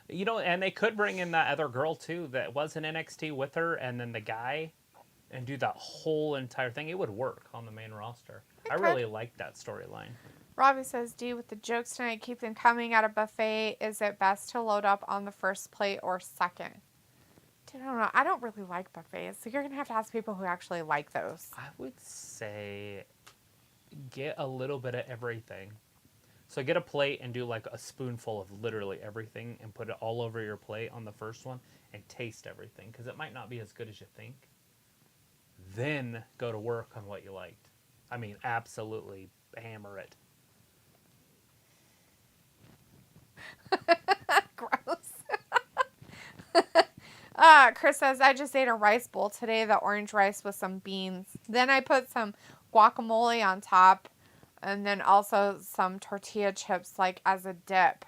You know, and they could bring in that other girl, too, that was in NXT with her, and then the guy, and do that whole entire thing. It would work on the main roster. I really like that storyline. Robbie says, D, with the jokes tonight, keep them coming at a buffet. Is it best to load up on the first plate or second? Dude, I don't know. I don't really like buffets, so you're going to have to ask people who actually like those. I would say get a little bit of everything. So get a plate and do like a spoonful of literally everything and put it all over your plate on the first one and taste everything because it might not be as good as you think. Then go to work on what you liked. I mean, absolutely hammer it. Gross. Chris says, I just ate a rice bowl today, the orange rice with some beans. Then I put some guacamole on top and then also some tortilla chips like as a dip.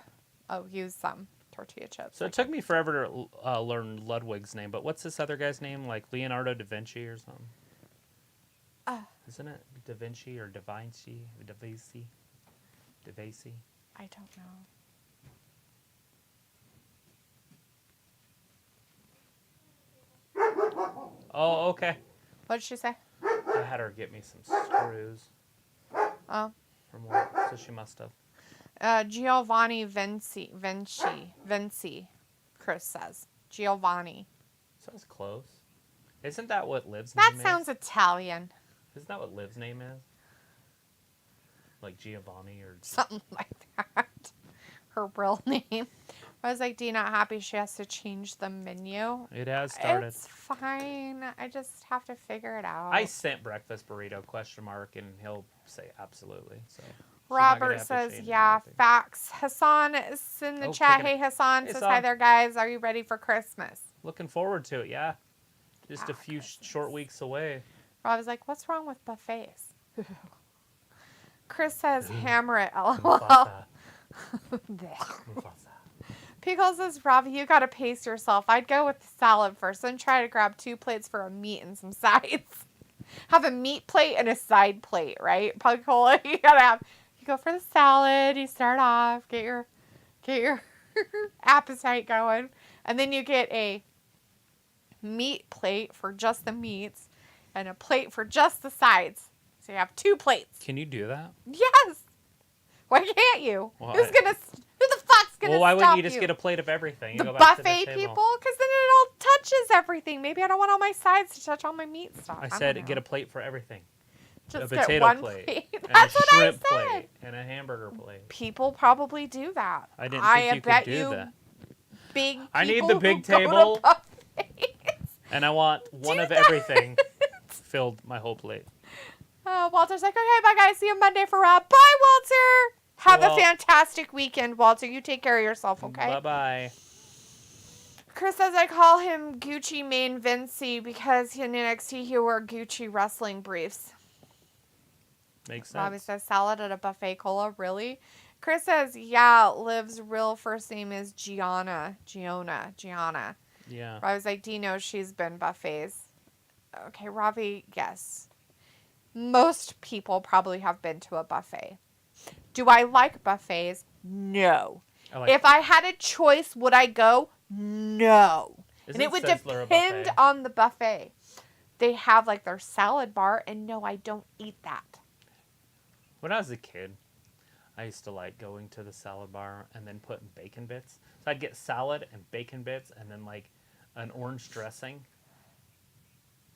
Oh, use some tortilla chips. So it took me forever to learn Ludwig's name, but what's this other guy's name? Like Leonardo da Vinci or something? Isn't it Da Vinci or Da Vinci? Da Vinci? Da Vinci? I don't know. Oh, okay. What did she say? I had her get me some screws. Oh. From work, so she must have. Giovanni Vinci, Chris says. Giovanni. Sounds close. Isn't that what Liv's That name sounds is? Italian. Isn't that what Liv's name is? Like Giovanni or... Something like that. Her real name. I was like, D not happy she has to change the menu. It has started. It's fine. I just have to figure it out. I sent breakfast burrito ? And he'll say absolutely. So Robert says, yeah, facts. Hassan is in the chat. Hey, Hassan says, hi there, guys. Are you ready for Christmas? Looking forward to it, yeah. Just a few short weeks away. Rob is like, what's wrong with buffets? Chris says, hammer it, lol. Pickle says, Robbie, you gotta pace yourself. I'd go with the salad first, then try to grab 2 plates for a meat and some sides. Have a meat plate and a side plate, right? Pickle, you go for the salad, you start off, get your appetite going, and then you get a meat plate for just the meats and a plate for just the sides. So you have 2 plates. Can you do that? Yes. Why can't you? Well, who the fuck's gonna Well, why stop wouldn't you just get a plate of everything? The buffet people? Because then it all touches everything. Maybe I don't want all my sides to touch all my meat stuff. I said get a plate for everything. Just a get potato one plate. That's and what a shrimp I said. plate. And a hamburger plate. People probably do that. I didn't think you could do that. Big I need people the big who go to table. buffets. And I want one of everything filled my whole plate. Walter's like, okay, bye guys. See you Monday for Raw. Bye, Walter. Have a fantastic weekend, Walter. You take care of yourself, okay? Bye-bye. Chris says I call him Gucci Mane Vinci because in NXT he wore Gucci wrestling briefs. Makes sense. Bobby says salad at a buffet cola. Really? Chris says, yeah, Liv's real first name is Gianna. Yeah. Robbie's like, Dino, she's been buffets. Okay, Robbie, yes. Most people probably have been to a buffet. Do I like buffets? No. If I had a choice, would I go? No. And it would depend on the buffet. They have like their salad bar, and no, I don't eat that. When I was a kid, I used to like going to the salad bar and then putting bacon bits. So I'd get salad and bacon bits and then like an orange dressing.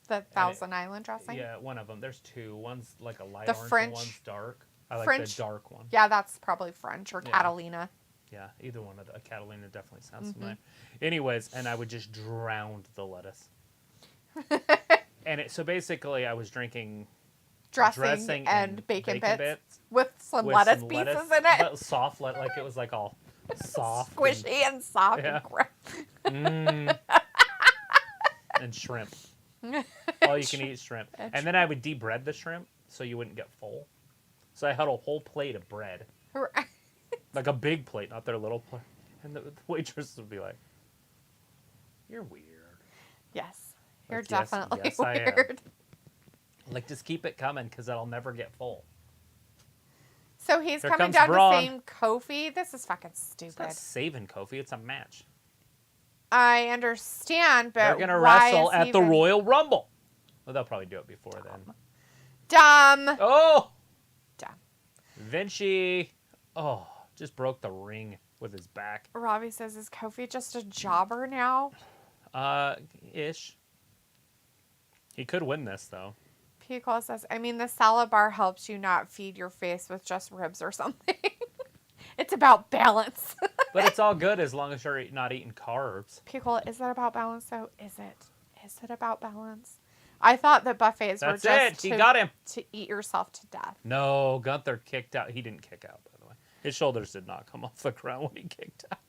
The Thousand Island dressing? Yeah, one of them. There's 2. One's like a light orange French. and one's dark. I like the dark one. Yeah, that's probably French or Catalina. Yeah, either one of the Catalina definitely sounds familiar. Anyways, and I would just drown the lettuce. And so basically I was drinking dressing and bacon bits with some lettuce pieces in it. But soft, like it was like all soft. Squishy and soft and and shrimp. All you can eat shrimp. And then I would de-bread the shrimp so you wouldn't get full. So I had a whole plate of bread. Right. Like a big plate, not their little plate. And the waitress would be like, you're weird. Yes. You're definitely weird. Like, just keep it coming because I'll never get full. So he's coming down to save Kofi. This is fucking stupid. It's not saving Kofi. It's a match. I understand, but they're going to wrestle at the Royal Rumble. Well, they'll probably do it before then. Dumb. Oh! Dumb. Vinci. Oh, just broke the ring with his back. Robbie says, is Kofi just a jobber now? Ish. He could win this, though. Pico says, I mean, the salad bar helps you not feed your face with just ribs or something. It's about balance. But it's all good as long as you're not eating carbs. Pico, is that about balance, though? Is it? Is it about balance? I thought that buffets were just he got him. To eat yourself to death. No, Gunther kicked out. He didn't kick out, by the way. His shoulders did not come off the ground when he kicked out.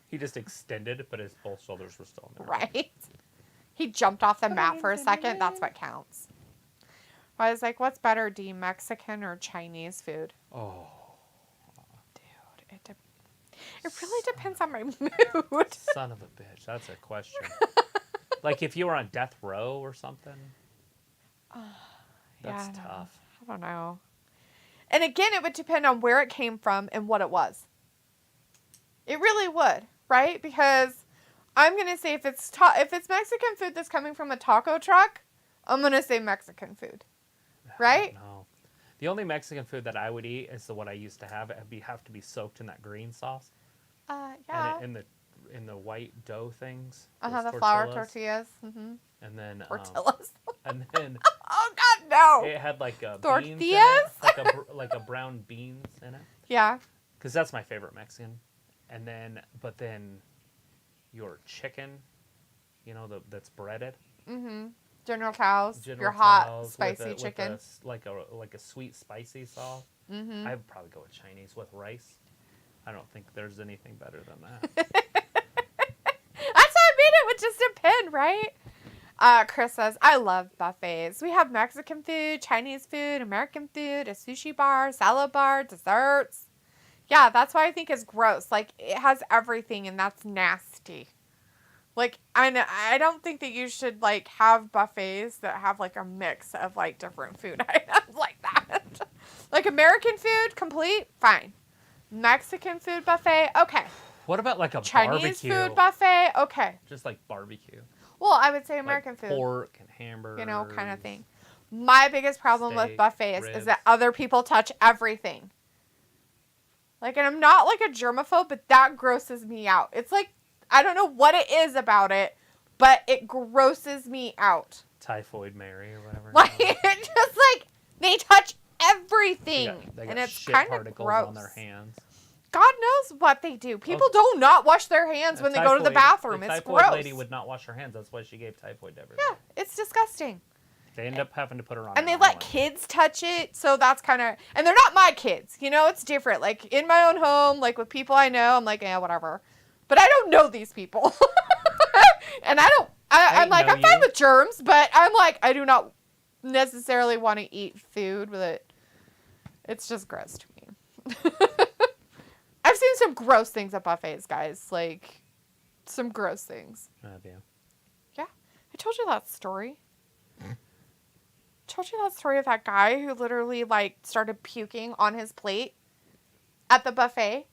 He just extended, but his both shoulders were still in there. Right. He jumped off the mat for a second. That's what counts. I was like, what's better, D, Mexican or Chinese food? Oh. Dude, it really depends on my mood. Son of a bitch. That's a question. Like if you were on death row or something. That's tough. I don't know. And again, it would depend on where it came from and what it was. It really would, right? Because I'm going to say if it's Mexican food that's coming from a taco truck, I'm going to say Mexican food. Right? No. The only Mexican food that I would eat is the one I used to have. It'd have to be soaked in that green sauce. Yeah. And in the white dough things. The flour tortillas. Mm-hmm. And then tortillas. And then oh God, no! It had like a tortillas, beans in it, like a brown beans in it. Yeah. Because that's my favorite Mexican. And then, but then, your chicken, that's breaded. Mm-hmm. General Tso's, your hot spicy chicken, with like a sweet spicy sauce. Mm-hmm. I'd probably go with Chinese with rice. I don't think there's anything better than that. That's why I made it with just a pin, right? Chris says, I love buffets. We have Mexican food, Chinese food, American food, a sushi bar, salad bar, desserts. Yeah, that's why I think it's gross. Like, it has everything, and that's nasty. Like, I don't think that you should, like, have buffets that have, like, a mix of, like, different food items like that. Like, American food, complete, fine. Mexican food buffet, okay. What about, like, a Chinese barbecue? food buffet, okay. Just, like, barbecue. Well, I would say American like food. Pork and hamburgers. You know, kind of thing. My biggest problem with buffets is that other people touch everything. Like, and I'm not, like, a germaphobe, but that grosses me out. It's like, I don't know what it is about it, but it grosses me out. Typhoid Mary or whatever. Like, it's just like, they touch everything. They got and it's shit kind of particles gross. on their hands. God knows what they do. People do not wash their hands when they go to the bathroom. It's gross. Typhoid lady would not wash her hands. That's why she gave typhoid to everybody. Yeah, it's disgusting. They end up having to put her on. And they let kids touch it, so that's kind of... And they're not my kids. You know, it's different. Like, in my own home, like, with people I know, I'm like, yeah, whatever. But I don't know these people. And I'm like, I'm fine with germs, but I'm like, I do not necessarily want to eat food with it. It's just gross to me. I've seen some gross things at buffets, guys. Like, some gross things. Have you? Yeah. I told you that story. Told you that story of that guy who literally, like, started puking on his plate at the buffet.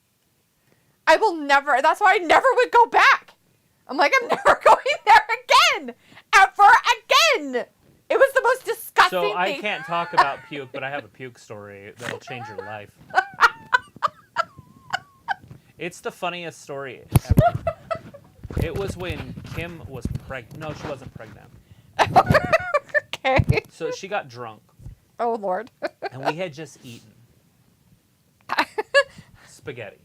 I will never, that's why I never would go back. I'm like, I'm never going there again. Ever again. It was the most disgusting thing. So I can't talk about puke, but I have a puke story that'll change your life. It's the funniest story ever. It was when Kim was pregnant. No, she wasn't pregnant. Okay. So she got drunk. Oh, Lord. And we had just eaten spaghetti.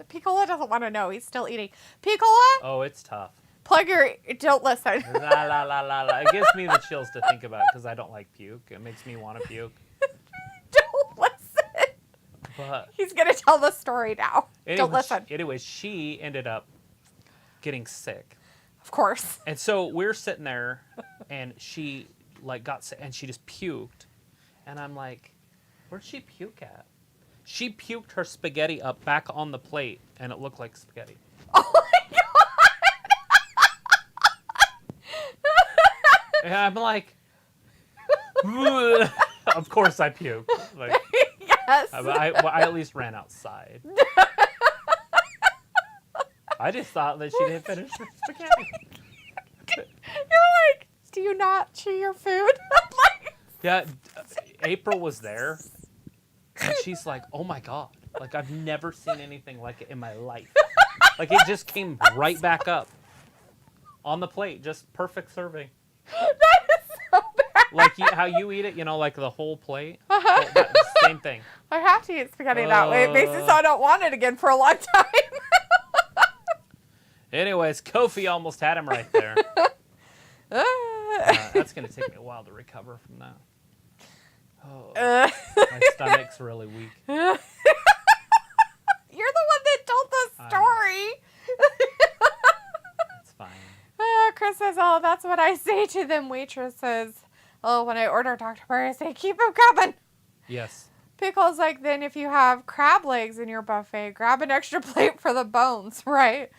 Piccola doesn't want to know. He's still eating. Piccola? Oh, it's tough. Plug your... Don't listen. La, la, la, la, la. It gives me the chills to think about because I don't like puke. It makes me want to puke. Don't listen. But he's going to tell the story now. Don't listen. Anyways, she ended up getting sick. Of course. And so we're sitting there, and she like got sick, and she just puked. And I'm like, where'd she puke at? She puked her spaghetti up back on the plate, and it looked like spaghetti. Oh my God! And I'm like, of course I puked. Like, yes. I at least ran outside. I just thought that she didn't finish her spaghetti. You're like, do you not chew your food? Like, yeah, April was there, and she's like, oh my God. Like, I've never seen anything like it in my life. Like, it just came right back up on the plate, just perfect serving. That is so bad. Like how you eat it, you know, like the whole plate. Uh-huh. Same thing. I have to eat spaghetti that way. It makes it so I don't want it again for a long time. Anyways, Kofi almost had him right there. That's going to take me a while to recover from that. Oh, my stomach's really weak. You're the one that told the story. It's fine. Chris says, oh, that's what I say to them waitresses. Oh, when I order Dr. Murray, I say, keep them coming. Yes. Pickle's like, then if you have crab legs in your buffet, grab an extra plate for the bones, right?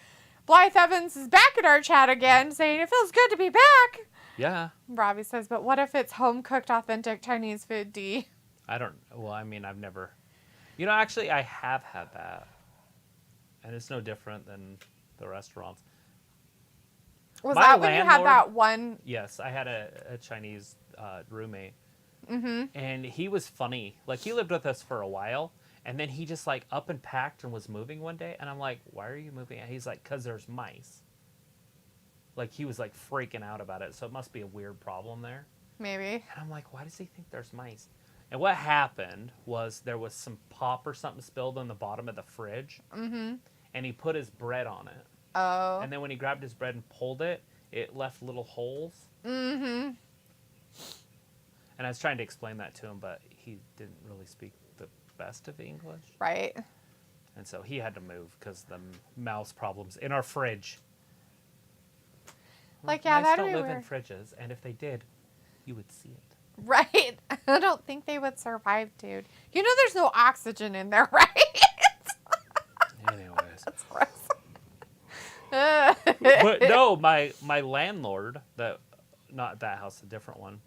Blythe Evans is back in our chat again, saying it feels good to be back. Yeah. Robbie says, but what if it's home-cooked, authentic Chinese food, D? Well, I mean, I've never... You know, actually, I have had that. And it's no different than the restaurants. Was that when you had that one? Yes, I had a Chinese roommate. Mm-hmm. And he was funny. Like, he lived with us for a while. And then he just, like, up and packed and was moving one day. And I'm like, why are you moving? And he's like, because there's mice. Like, he was, like, freaking out about it. So it must be a weird problem there. Maybe. And I'm like, why does he think there's mice? And what happened was there was some pop or something spilled on the bottom of the fridge. Mm-hmm. And he put his bread on it. Oh. And then when he grabbed his bread and pulled it, it left little holes. Mm-hmm. And I was trying to explain that to him, but he didn't really speak the best of English. Right. And so he had to move because the mouse problems in our fridge. Like, yeah, Mice that'd don't be live weird. in fridges, and if they did, you would see it. Right. I don't think they would survive, dude. You know there's no oxygen in there, right? Anyways. That's gross. But no, my landlord, not that house, a different one,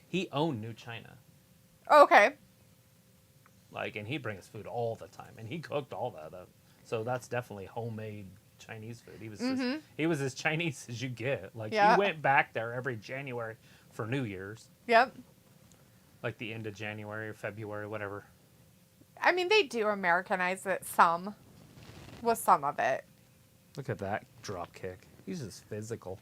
he owned New China. Okay. Like, and he brings food all the time, and he cooked all that up. So that's definitely homemade Chinese food. He was as Chinese as you get. Like, Yeah. he went back there every January for New Year's. Yep. Like the end of January or February, whatever. I mean, they do Americanize it some. With some of it. Look at that drop kick. He's just physical.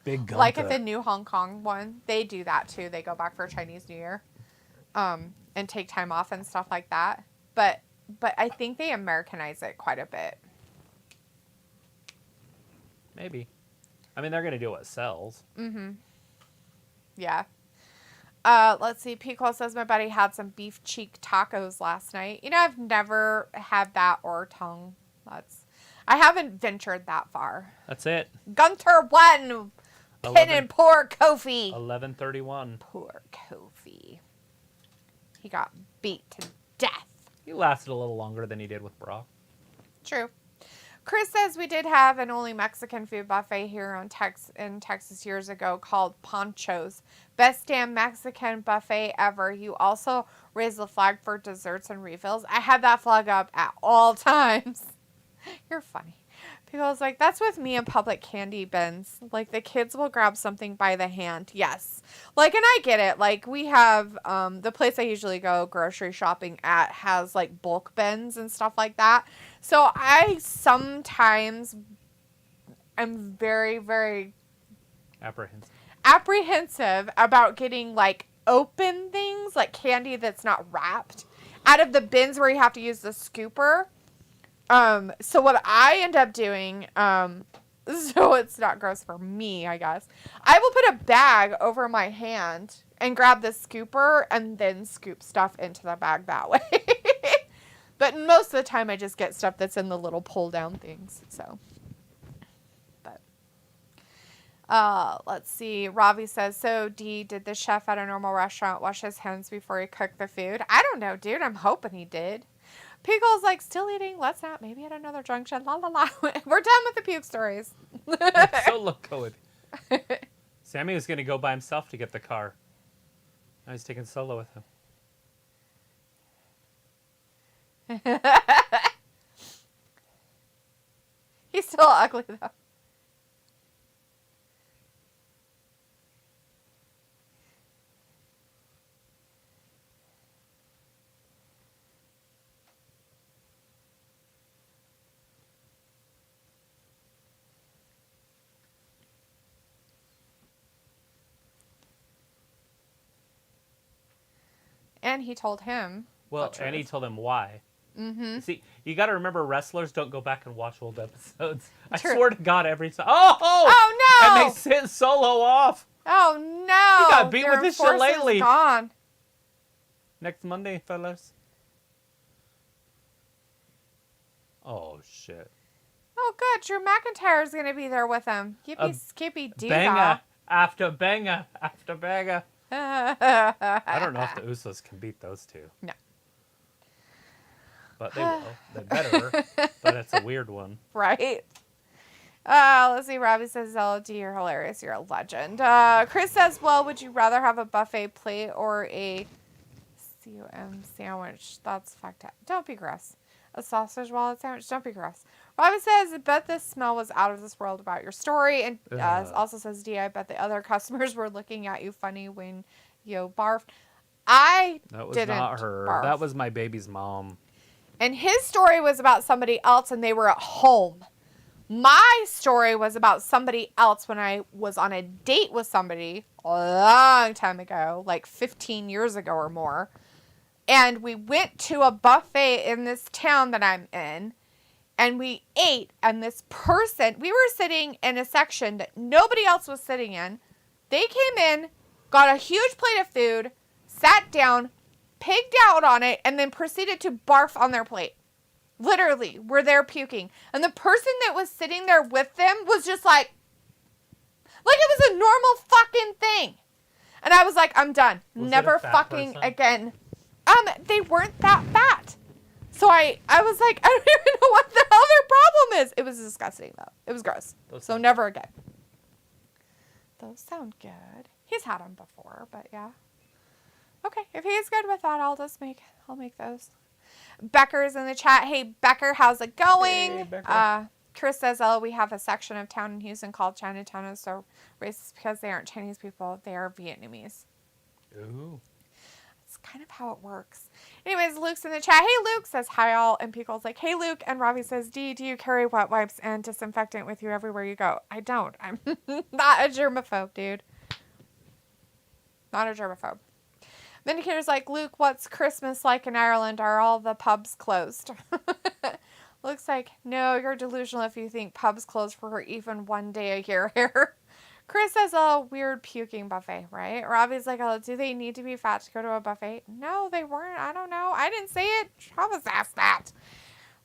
Big gun. Like at the new Hong Kong one, they do that too. They go back for Chinese New Year, and take time off and stuff like that. But I think they Americanize it quite a bit. Maybe. I mean, they're going to do what sells. Mm-hmm. Yeah. Let's see. Pico says my buddy had some beef cheek tacos last night. You know, I've never had that or tongue. I haven't ventured that far. That's it. Gunter won. Pin and poor Kofi. 11:31. Poor Kofi. He got beat to death. He lasted a little longer than he did with Brock. True. Chris says we did have an only Mexican food buffet here in Texas years ago called Pancho's. Best damn Mexican buffet ever. You also raise the flag for desserts and refills. I had that flag up at all times. You're funny. People's like, that's with me in public candy bins. Like, the kids will grab something by the hand. Yes. Like, and I get it. Like, we have, the place I usually go grocery shopping at has, like, bulk bins and stuff like that. So I sometimes am very, very apprehensive about getting, like, open things, like candy that's not wrapped, out of the bins where you have to use the scooper. So what I end up doing, so it's not gross for me, I guess, I will put a bag over my hand and grab the scooper and then scoop stuff into the bag that way. But most of the time I just get stuff that's in the little pull down things, so. But, let's see. Ravi says, so D, did the chef at a normal restaurant wash his hands before he cooked the food? I don't know, dude. I'm hoping he did. Pickle's like, still eating, let's not, maybe at another junction, la la la. We're done with the puke stories. So loco with Sami was going to go by himself to get the car. Now he's taking Solo with him. He's still ugly, though. And he told him. Well, and he told him why. Mm-hmm. See, you got to remember, wrestlers don't go back and watch old episodes. True. I swear to God, every time. Oh no! And they sent Solo off. Oh no! He got beat with his shillelagh. Gone. Next Monday, fellas. Oh shit. Oh good, Drew McIntyre's gonna be there with him. Skippy doo. Banger after banger after banger. I don't know if the Usos can beat those two. No. But they will. They better. But it's a weird one. Right. Let's see. Robbie says, LOD, you're hilarious. You're a legend. Chris says, well, would you rather have a buffet plate or a COM sandwich? That's fucked up. Don't be gross. A sausage wallet sandwich? Don't be gross. Robbie says, I bet this smell was out of this world about your story. And also says, D, I bet the other customers were looking at you funny when you barfed. That was didn't not her. barf. That was my baby's mom. And his story was about somebody else and they were at home. My story was about somebody else when I was on a date with somebody a long time ago, like 15 years ago or more. And we went to a buffet in this town that I'm in. And we ate. And this person, we were sitting in a section that nobody else was sitting in. They came in, got a huge plate of food, sat down, pigged out on it, and then proceeded to barf on their plate. Literally, were there puking. And the person that was sitting there with them was just like it was a normal fucking thing. And I was like, I'm done. Was Never it a fat fucking person? again. They weren't that fat. So I was like, I don't even know what the hell their problem is. It was disgusting, though. It was gross. So never again. Those sound good. He's had them before, but yeah. Okay, if he's good with that, I'll make those. Becker's in the chat. Hey, Becker, how's it going? Hey, Becker. Chris says, oh, we have a section of town in Houston called Chinatown, and so racist because they aren't Chinese people. They are Vietnamese. Ooh. It's kind of how it works. Anyways, Luke's in the chat. Hey, Luke says hi all. And Pickle's like, hey, Luke. And Robbie says, do you carry wet wipes and disinfectant with you everywhere you go? I don't. I'm not a germaphobe, dude. Not a germaphobe. Vindicator's like, Luke, what's Christmas like in Ireland? Are all the pubs closed? Looks like, no, you're delusional if you think pubs close for even one day a year here. Chris says a weird puking buffet, right? Robbie's like, oh, do they need to be fat to go to a buffet? No, they weren't. I don't know. I didn't say it. Travis asked that.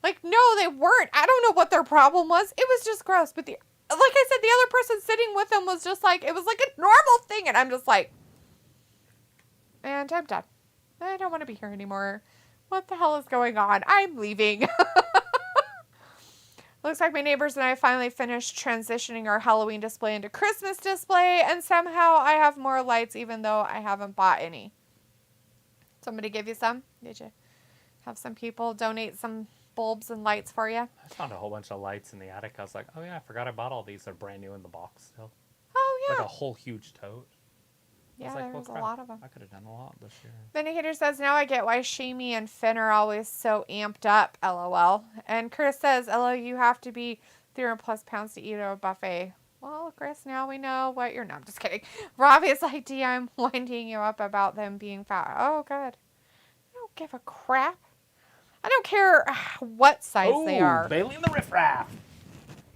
Like, no, they weren't. I don't know what their problem was. It was just gross. But like I said, the other person sitting with them was just like, it was like a normal thing. And I'm just like, and I'm done. I don't want to be here anymore. What the hell is going on? I'm leaving. Looks like my neighbors and I finally finished transitioning our Halloween display into Christmas display, and somehow I have more lights even though I haven't bought any. Somebody give you some? Did you have some people donate some bulbs and lights for you? I found a whole bunch of lights in the attic. I was like, oh yeah, I forgot I bought all these. They're brand new in the box still. Oh, yeah. Like a whole huge tote. Yeah, like, there was crap. a lot of them. I could have done a lot this year. Vindicator says, now I get why Shamey and Finn are always so amped up, LOL. And Chris says, LO, you have to be 300 plus pounds to eat at a buffet. Well, Chris, now we know what you're... No, I'm just kidding. Robbie is like, D, I'm winding you up about them being fat. Oh, good. I don't give a crap. I don't care what size they are. Bailey and the riffraff.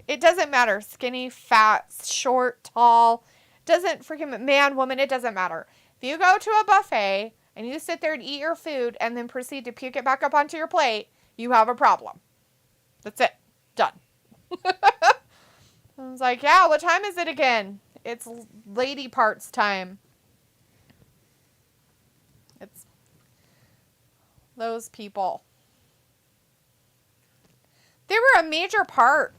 It doesn't matter. Skinny, fat, short, tall. Doesn't freaking man, woman, it doesn't matter. If you go to a buffet and you sit there and eat your food and then proceed to puke it back up onto your plate, you have a problem. That's it. Done. I was like, yeah, what time is it again? It's lady parts time. It's those people. They were a major part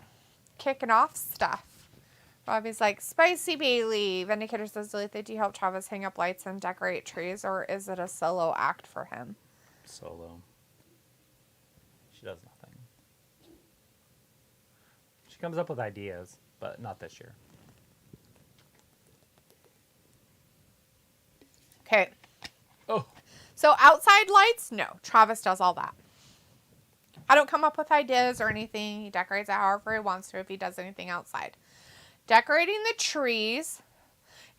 kicking off stuff. Robbie's like, spicy Bailey. Vindicator says, delete the do you help Travis hang up lights and decorate trees, or is it a solo act for him? Solo. She does nothing. She comes up with ideas, but not this year. Okay. Oh. So outside lights? No. Travis does all that. I don't come up with ideas or anything. He decorates it however he wants to if he does anything outside. Decorating the trees.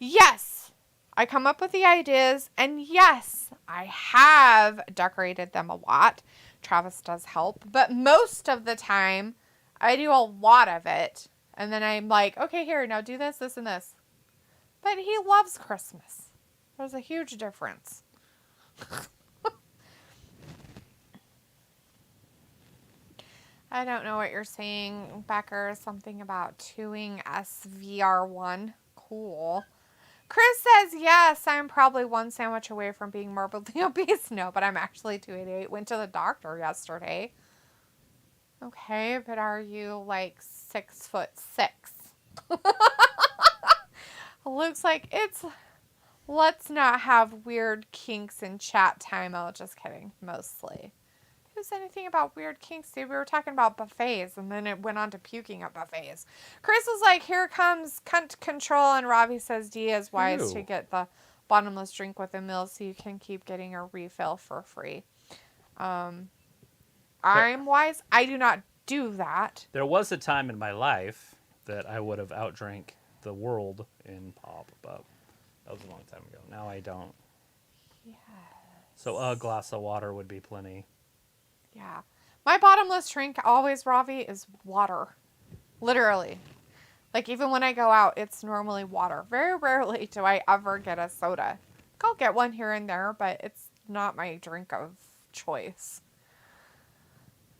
Yes, I come up with the ideas. And yes, I have decorated them a lot. Travis does help. But most of the time, I do a lot of it. And then I'm like, okay, here, now do this, this, and this. But he loves Christmas. There's a huge difference. I don't know what you're saying, Becker. Something about 2ing SVR1. Cool. Chris says, yes, I'm probably one sandwich away from being morbidly obese. No, but I'm actually 288. Went to the doctor yesterday. Okay, but are you like 6'6"? Looks like it's... Let's not have weird kinks in chat time. Oh, just kidding. Mostly. Who's anything about weird kinks, dude? We were talking about buffets, and then it went on to puking at buffets. Chris was like, here comes cunt control, and Robbie says D is wise to get the bottomless drink with a meal so you can keep getting a refill for free. I'm wise. I do not do that. There was a time in my life that I would have outdrank the world in pop, but that was a long time ago. Now I don't. Yes. So a glass of water would be plenty. Yeah. My bottomless drink always, Ravi, is water. Literally. Like, even when I go out, it's normally water. Very rarely do I ever get a soda. I'll get one here and there, but it's not my drink of choice.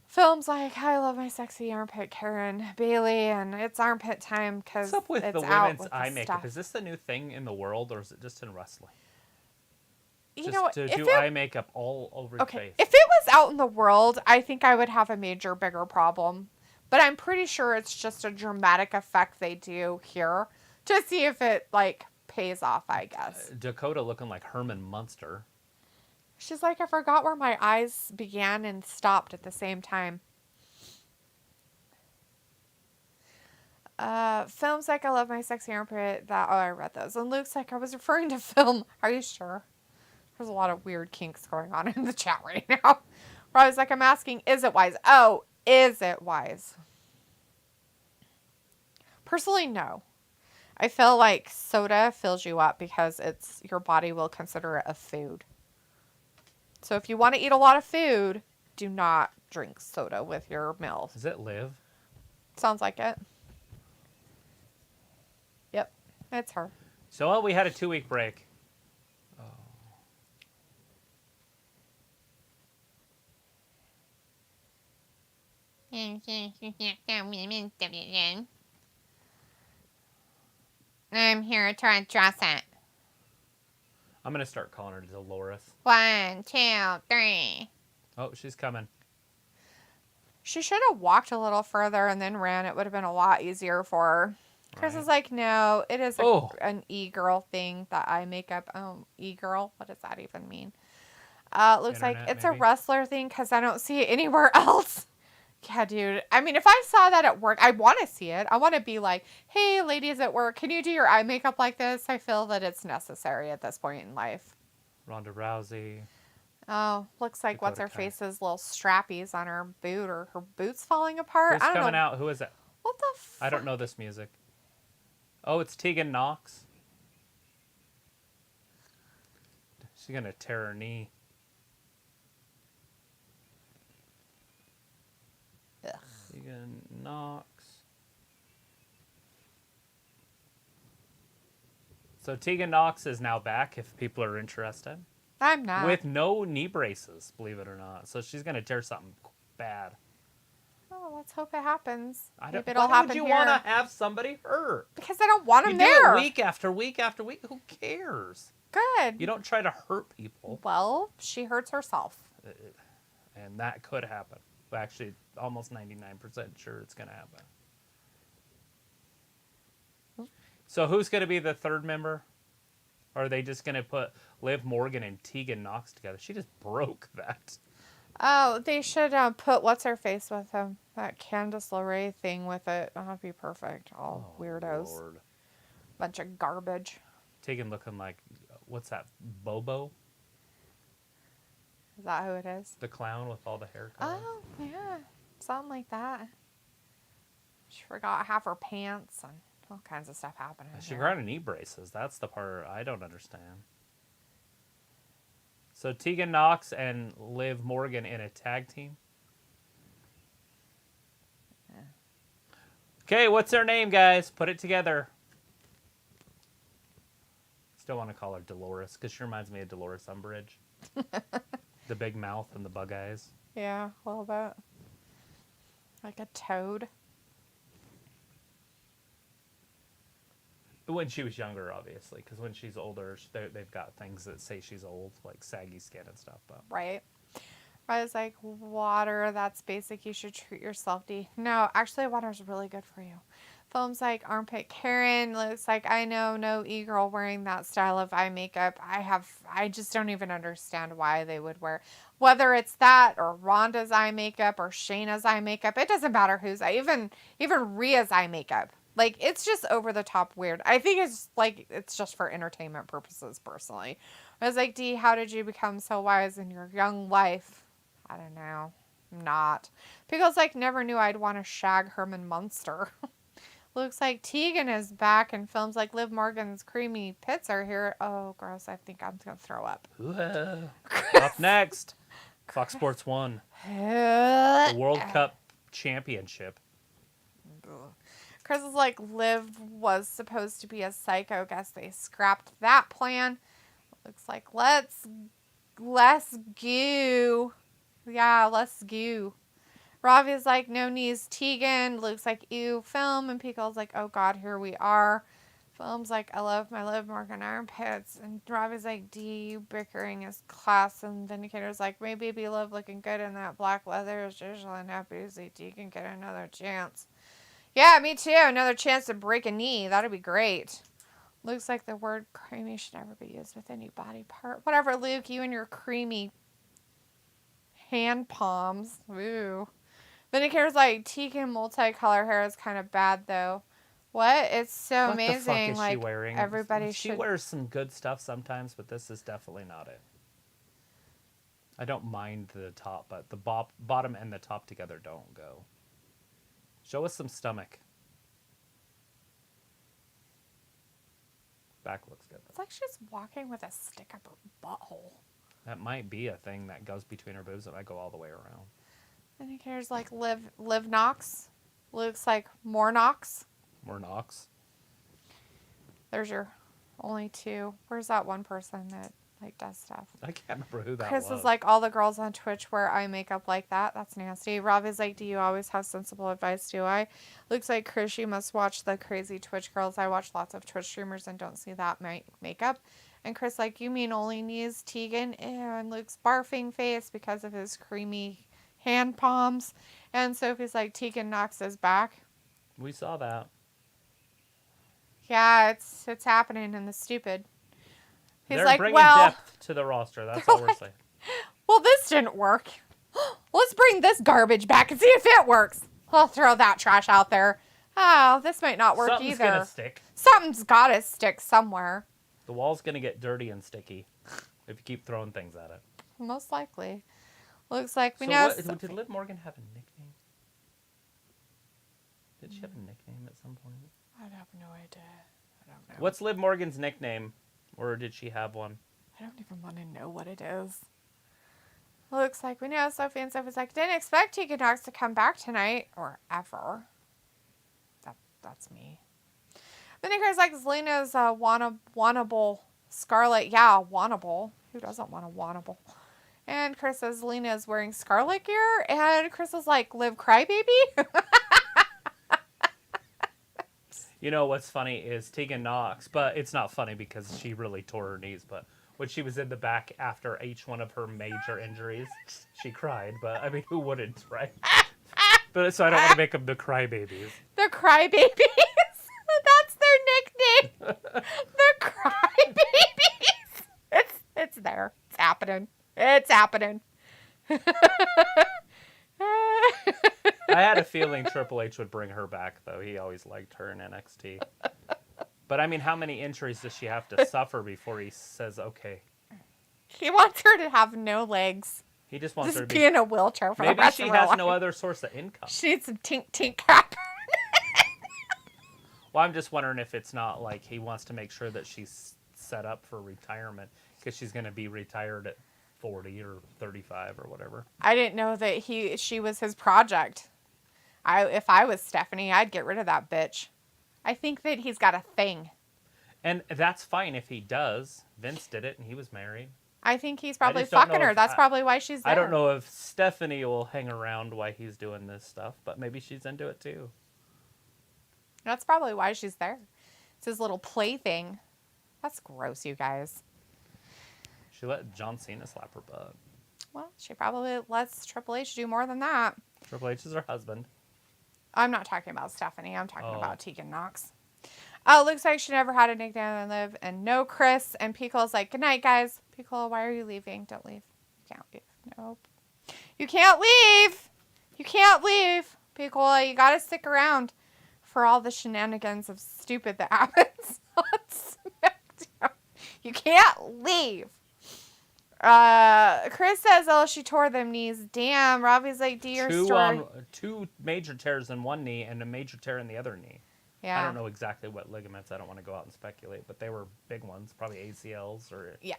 Film's like, I love my sexy armpit Karen Bailey, and it's armpit time because What's up with it's the out women's with eye the makeup? stuff. Is this the new thing in the world, or is it just in wrestling? You know, to if do eye makeup all over your face. If it was out in the world, I think I would have a major, bigger problem. But I'm pretty sure it's just a dramatic effect they do here to see if it, like, pays off, I guess. Dakota looking like Herman Munster. She's like, I forgot where my eyes began and stopped at the same time. Film's like, I love my sexy armpit. I read those. And Luke's like, I was referring to film. Are you sure? There's a lot of weird kinks going on in the chat right now. Where I was like, I'm asking, is it wise? Oh, is it wise? Personally, no. I feel like soda fills you up because your body will consider it a food. So if you want to eat a lot of food, do not drink soda with your meal. Is it Liv? Sounds like it. Yep, it's her. So we had a 2-week break. I'm here to address it. I'm going to start calling her Dolores. 1, 2, 3. Oh, she's coming. She should have walked a little further and then ran. It would have been a lot easier for her. Chris is like, no, it is an e-girl thing, that eye makeup. Oh, e-girl? What does that even mean? Looks Internet, like it's maybe? a wrestler thing because I don't see it anywhere else. Yeah, dude. I mean, if I saw that at work, I want to see it. I want to be like, hey, ladies at work, can you do your eye makeup like this? I feel that it's necessary at this point in life. Ronda Rousey. Oh, looks like Dakota what's her Kai. face's little strappies on her boot, or her boot's falling apart. Who's I don't coming know. out? Who is it? What the fuck? I don't know this music. Oh, it's Tegan Nox. She's going to tear her knee. Ugh. Tegan Nox. So Tegan Nox is now back, if people are interested. I'm not. With no knee braces, believe it or not. So she's going to tear something bad. Oh, let's hope it happens. I don't, Maybe it'll why happen would you here. want to have somebody hurt? Because I don't want You them do there. it week after week after week. Who cares? Good. You don't try to hurt people. Well, she hurts herself. And that could happen. Well, actually, almost 99% sure it's going to happen. So who's going to be the third member? Or are they just going to put Liv Morgan and Tegan Nox together? She just broke that. Oh, they should put what's-her-face with him. That Candice LeRae thing with it. That'd be perfect. All weirdos. Lord. Bunch of garbage. Tegan looking like, what's that, Bobo? Is that who it is? The clown with all the hair colors? Oh, yeah. Something like that. She forgot half her pants and all kinds of stuff happening. She got her knee braces. That's the part I don't understand. So Tegan Nox and Liv Morgan in a tag team. Okay, what's her name, guys? Put it together. Still want to call her Dolores because she reminds me of Dolores Umbridge. The big mouth and the bug eyes. Yeah, a little bit. Like a toad. When she was younger, obviously, because when she's older, they've got things that say she's old, like saggy skin and stuff. But Right. I was like, water, that's basic. You should treat yourself, D. No, actually, water's really good for you. Film's like, armpit Karen. Looks like, I know no e-girl wearing that style of eye makeup. I just don't even understand why they would wear, whether it's that or Rhonda's eye makeup or Shayna's eye makeup. It doesn't matter whose, even Rhea's eye makeup. Like, it's just over the top weird. I think it's just for entertainment purposes, personally. I was like, D, how did you become so wise in your young life? I don't know. I'm not. Pickles like, never knew I'd want to shag Herman Munster. Looks like Tegan is back, and films like Liv Morgan's creamy pits are here. Oh, gross. I think I'm going to throw up. Up next, Fox Sports 1. The World Cup Championship. Chris is like, Liv was supposed to be a psycho. Guess they scrapped that plan. Looks like let's less goo. Yeah, less goo. Ravi's like, no knees, Tegan. Luke's like, ew, film. And Pico's like, oh God, here we are. Film's like, I love my Liv Morgan armpits. And Ravi's like, D, bickering is class. And Vindicator's like, my baby Liv looking good in that black leather is usually not easy. D can get another chance. Yeah, me too. Another chance to break a knee. That'd be great. Luke's like, the word creamy should never be used with any body part. Whatever, Luke, you and your creamy hand palms. Ooh. Vindicator's like, Tegan multicolor hair is kind of bad, though. What? It's so what amazing. The fuck is like, she wearing? Everybody she wears some good stuff sometimes, but this is definitely not it. I don't mind the top, but the bottom and the top together don't go. Show us some stomach. Back looks good. It's like she's walking with a stick up her butthole. That might be a thing that goes between her boobs that might go all the way around. Vindicator's like, Liv Nox. Luke's like, more Nox. More Nox. There's your only two. Where's that one person that like does stuff? I can't remember who that Chris was. is like, all the girls on Twitch wear eye makeup like that. That's nasty. Ravi's like, do you always have sensible advice? Do I? Luke's like, Chris, you must watch the crazy Twitch girls. I watch lots of Twitch streamers and don't see that makeup. And Chris like, you mean only knees, Tegan? Ew. And Luke's barfing face because of his creamy hand palms. And Sophie's like, Tegan Nox is back. We saw that. Yeah, it's happening in the stupid. He's They're like, bringing well, depth to the roster. That's all we're saying. Well, this didn't work. Let's bring this garbage back and see if it works. I'll throw that trash out there. Oh, this might not work Something's either. gonna stick. Something's gotta stick somewhere. The wall's gonna get dirty and sticky if you keep throwing things at it. Most likely. Looks like we So know. did Liv Morgan have a nickname? Did she have a nickname at some point? I have no idea. I don't know. What's Liv Morgan's nickname? Or did she have one? I don't even want to know what it is. Looks like we know. Sophie and Sophie's like, didn't expect Tegan Nox to come back tonight. Or ever. That's me. Vindicator's like, Zelena's wannable Scarlet. Yeah, wannable. Who doesn't want a wannable? And Chris says Zelena is wearing Scarlet gear. And Chris is like, Liv Crybaby? You know what's funny is Tegan Nox, but it's not funny because she really tore her knees. But when she was in the back after each one of her major injuries, she cried. But I mean, who wouldn't, right? But so I don't want to make them the crybabies. The Crybabies? That's their nickname. The Crybabies. It's there. It's happening. It's happening. I had a feeling Triple H would bring her back, though. He always liked her in NXT. But, I mean, how many injuries does she have to suffer before he says, okay? He wants her to have no legs. He just wants her Just to be in a wheelchair for the Maybe rest she of her has life. no other source of income. She needs some tink crap. Well, I'm just wondering if it's not like he wants to make sure that she's set up for retirement because she's going to be retired at 40 or 35 or whatever. I didn't know that she was his project. If I was Stephanie, I'd get rid of that bitch. I think that he's got a thing. And that's fine if he does. Vince did it and he was married. I think he's probably just don't fucking know her. if That's probably why she's there. I don't know if Stephanie will hang around while he's doing this stuff, but maybe she's into it too. That's probably why she's there. It's his little plaything. That's gross, you guys. She let John Cena slap her butt. Well, she probably lets Triple H do more than that. Triple H is her husband. I'm not talking about Stephanie. I'm talking Oh. about Tegan Nox. Oh, looks like she never had a nickname and Liv. And no Chris. And Pico's like, good night, guys. Pico, why are you leaving? Don't leave. You can't leave. Nope. You can't leave. You can't leave. Pico, you got to stick around for all the shenanigans of stupid that happens on SmackDown. You can't leave. Chris says, oh, she tore them knees. Damn. Robbie's like, do your story. Two major tears in one knee and a major tear in the other knee. Yeah. I don't know exactly what ligaments. I don't want to go out and speculate, but they were big ones. Probably ACLs or... Yeah.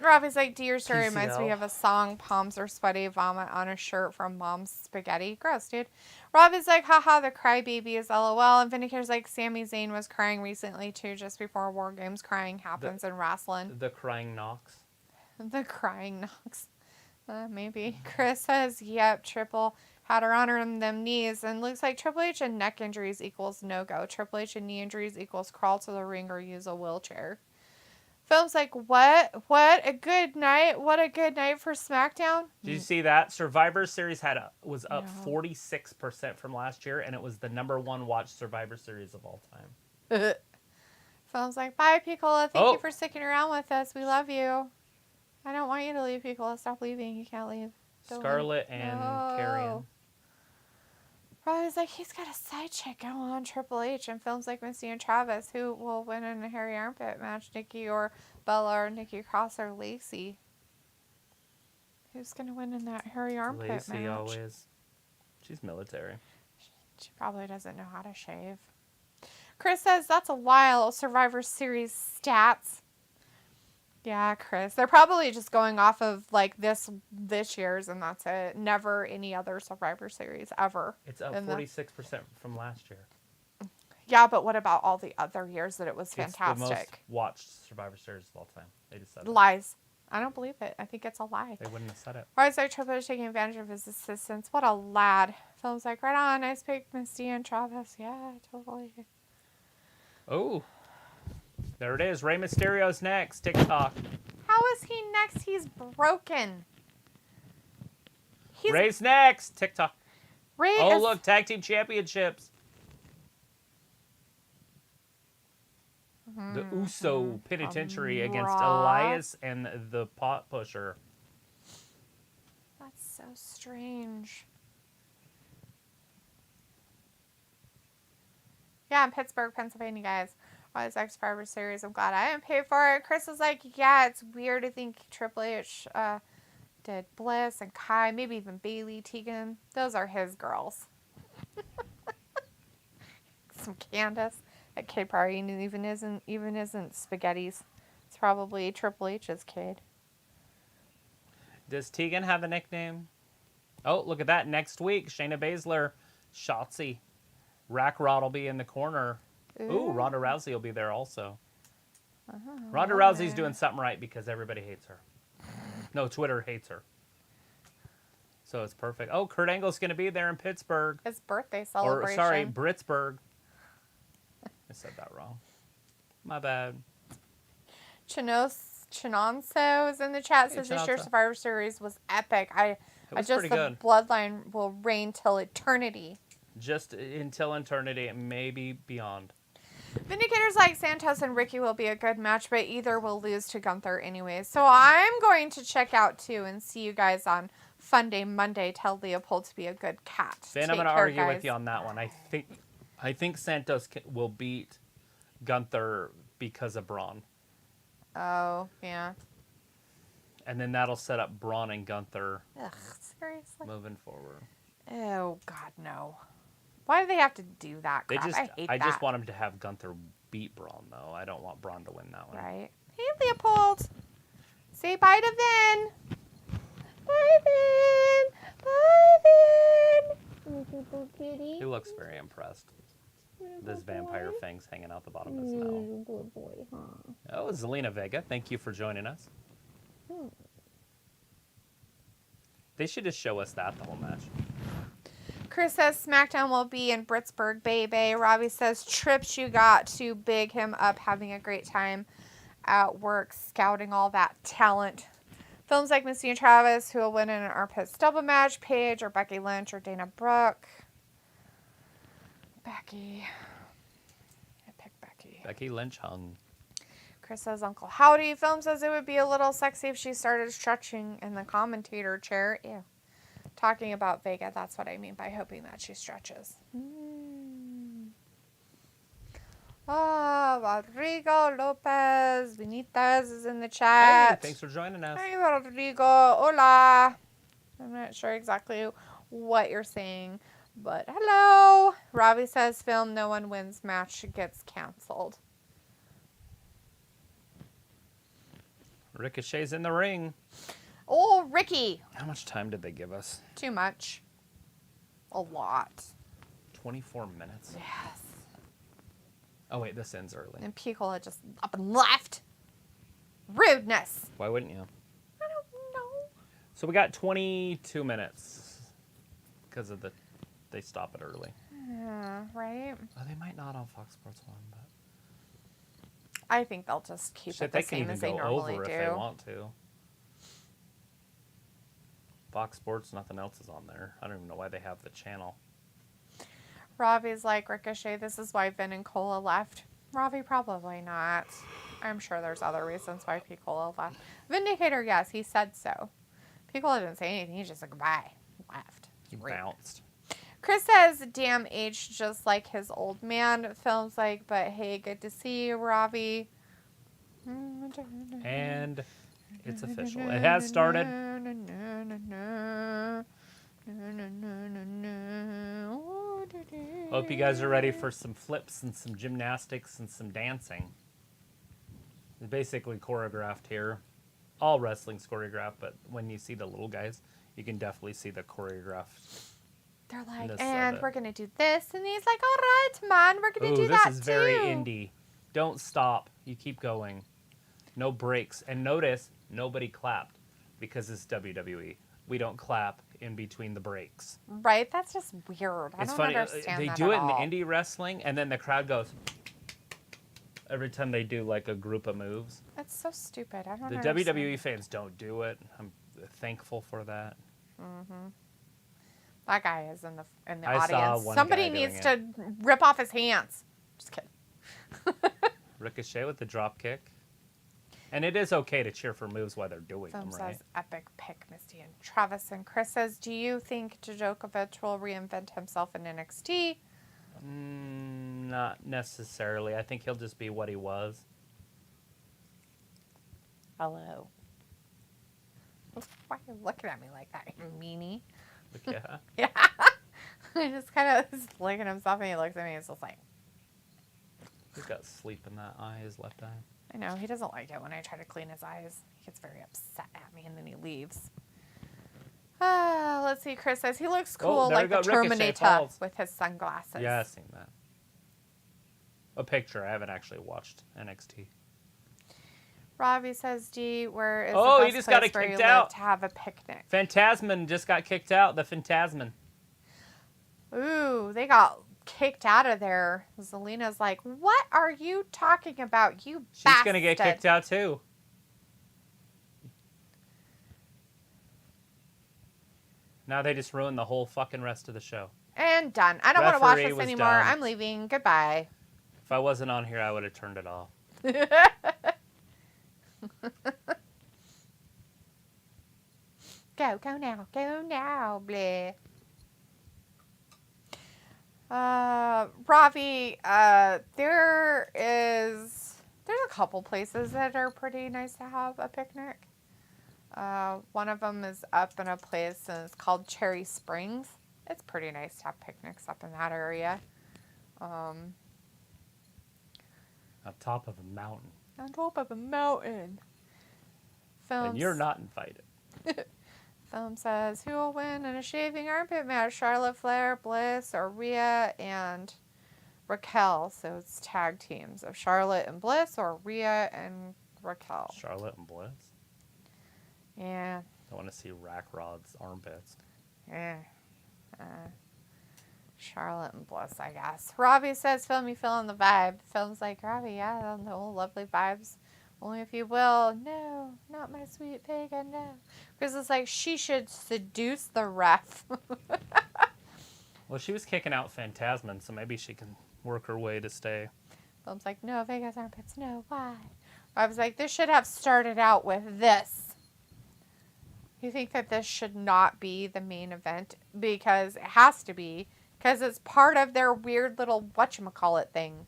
Robbie's like, dear story reminds me PCL. of a song, Palms Are Sweaty, Vomit on a Shirt from Mom's Spaghetti. Gross, dude. Robbie's like, haha, the crybaby is LOL. And Vindicator's like, Sami Zayn was crying recently, too, just before War Games. Crying happens in wrestling. The crying Nox. The crying Nox. Maybe. Chris says, yep, Triple had her on her and them knees. And looks like Triple H and neck injuries equals no-go. Triple H and knee injuries equals crawl to the ring or use a wheelchair. Film's like, what? What a good night. What a good night for SmackDown. Did you see that? Survivor Series was up 46% from last year, and it was the #1 watched Survivor Series of all time. Film's like, bye, Piccola. Thank you for sticking around with us. We love you. I don't want you to leave, Piccola. Stop leaving. You can't leave. Don't Scarlett leave. and Carrion. Robbie's like, he's got a side chick go on Triple H, and Film's like Misty and Travis, who will win in a hairy armpit match, Nikki or Bella or Nikki Cross or Lacey. Who's going to win in that hairy armpit match? Lacey always. She's military. She probably doesn't know how to shave. Chris says, that's a while. Survivor Series stats. Yeah, Chris. They're probably just going off of like this year's, and that's it. Never any other Survivor Series ever. It's up 46% from last year. Yeah, but what about all the other years that it was fantastic? It's the most watched Survivor Series of all time. They just said Lies. I don't believe it. I think it's a lie. They wouldn't have said it. Alright, so Triple H taking advantage of his assistance. What a lad. Film's like, right on. Nice pick, Misty and Travis. Yeah, totally. Oh. There it is. Rey Mysterio's next. TikTok. How is he next? He's broken. Rey's next. TikTok. Rey Look. Tag Team Championships. The Uso Penitentiary against Elias and the Pot Pusher. That's so strange. Yeah, in Pittsburgh, Pennsylvania, guys. It's Survivor Series. I'm glad I didn't pay for it. Chris was like, yeah, it's weird to think Triple H did Bliss and Kai, maybe even Bailey, Tegan. Those are his girls. Some Candace. That kid probably even isn't Spaghetti's. It's probably Triple H's kid. Does Tegan have a nickname? Oh, look at that. Next week, Shayna Baszler, Shotzi. Rack Rod will be in the corner. Ooh, Ronda Rousey will be there also. Ronda Rousey's doing something right because everybody hates her. No, Twitter hates her. So it's perfect. Oh, Kurt Angle's going to be there in Pittsburgh. His birthday celebration. Or, sorry, Britsburg. I said that wrong. My bad. Chinonso is in the chat. Says this year's Survivor Series was epic. It was pretty good. The bloodline will reign till eternity. Just until eternity and maybe beyond. Vindicator's like Santos and Ricky will be a good match, but either will lose to Gunther anyways. So I'm going to check out too and see you guys on Fun Day Monday. Tell Leopold to be a good cat. Ben, I'm going to argue with you on that one. I think Santos will beat Gunther because of Braun. Oh, yeah. And then that'll set up Braun and Gunther. Ugh, seriously? Moving forward. Oh, God, no. Why do they have to do that crap? I just want him to have Gunther beat Braun, though. I don't want Braun to win that one. Right. Hey, Leopold. Say bye to Vin. Bye, Vin. Bye, Vin. Kitty. He looks very impressed. This vampire fangs hanging out the bottom of his mouth. Good boy, huh? Oh, Zelena Vega, thank you for joining us. They should just show us that the whole match. Chris says SmackDown will be in Britsburg, baby. Robbie says trips you got to big him up, having a great time at work, scouting all that talent. Films like Missy and Travis, who will win in an armpit double match, Paige or Becky Lynch or Dana Brooke. Becky. I picked Becky. Becky Lynch hung. Chris says Uncle Howdy. Film says it would be a little sexy if she started stretching in the commentator chair. Ew. Talking about Vega, that's what I mean by hoping that she stretches. Rodrigo Lopez Benitez is in the chat. Hey, thanks for joining us. Hey, Rodrigo. Hola. I'm not sure exactly what you're saying, but hello. Robbie says film no one wins match gets canceled. Ricochet's in the ring. Oh, Ricky. How much time did they give us? Too much. A lot. 24 minutes. Yes. Oh, wait, this ends early. And Piccola just up and left. Rudeness. Why wouldn't you? So we got 22 minutes because of they stop it early. Yeah, right? Oh, they might not on Fox Sports 1, but... I think they'll just keep it the same as they normally do. If they want to. Fox Sports, nothing else is on there. I don't even know why they have the channel. Robbie's like, Ricochet, this is why Vin and Cola left. Robbie, probably not. I'm sure there's other reasons why P. Cola left. Vindicator, yes, he said so. P. Cola didn't say anything. He just like, goodbye. Left. He bounced. Chris says, damn, aged just like his old man. Film's like, but hey, good to see you, Robbie. And it's official. It has started. Hope you guys are ready for some flips and some gymnastics and some dancing. It's basically choreographed here. All wrestling's choreographed, but when you see the little guys, you can definitely see the choreographed. They're like, and we're going to do this. And he's like, all right, man, we're going to do that too. This is very indie. Don't stop. You keep going. No breaks. And notice, nobody clapped because it's WWE. We don't clap in between the breaks. Right? That's just weird. I don't understand They that do at it all. in indie wrestling, and then the crowd goes every time they do like a group of moves. That's so stupid. I don't The understand. WWE fans don't do it. I'm thankful for that. Mm-hmm. That guy is in the I saw audience. one Somebody guy needs doing to rip off his hands. Just kidding. Ricochet with the drop kick. And it is okay to cheer for moves while they're doing them, right? Says, epic pick, Misty and Travis. And Chris says, do you think Djokovic will reinvent himself in NXT? Not necessarily. I think he'll just be what he was. Hello. Why are you looking at me like that, you meanie? Yeah. Yeah. I just kind of was looking at himself and he looks at me and it's just like... He's got sleep in that eye, his left eye. I know. He doesn't like it when I try to clean his eyes. He gets very upset at me and then he leaves. Let's see. Chris says he looks cool like the Terminator with his sunglasses. Yeah, I've seen that. A picture. I haven't actually watched NXT. Robbie says, D, where is the he best just place got where kicked you out. live to have a picnic? Phantasman just got kicked out. The Phantasman. Ooh, they got kicked out of there. Zelena's like, what are you talking about, you bastard? She's going to get kicked out too. Now they just ruined the whole fucking rest of the show. And done. I don't want to watch Referee this was anymore. done. I'm leaving. Goodbye. If I wasn't on here, I would have turned it off. Go now, bleh. Ravi, there's a couple places that are pretty nice to have a picnic. One of them is up in a place and it's called Cherry Springs. It's pretty nice to have picnics up in that area. On top of a mountain. On top of a mountain. And you're not invited. Film says, who will win in a shaving armpit match? Charlotte Flair, Bliss, or Rhea and Raquel. So it's tag teams of Charlotte and Bliss or Rhea and Raquel. Charlotte and Bliss? Yeah. I want to see Rack Rod's armpits. Yeah. Charlotte and Bliss, I guess. Robbie says, Film, you feeling the vibe. Film's like, Robbie, yeah, the whole lovely vibes. Only if you will. No, not my sweet pagan, no. Because it's like, she should seduce the ref. Well, she was kicking out Phantasman, so maybe she can work her way to stay. Film's like, no, Vegas armpits, no, why? I was like, this should have started out with this. You think that this should not be the main event? Because it has to be. Because it's part of their weird little whatchamacallit thing.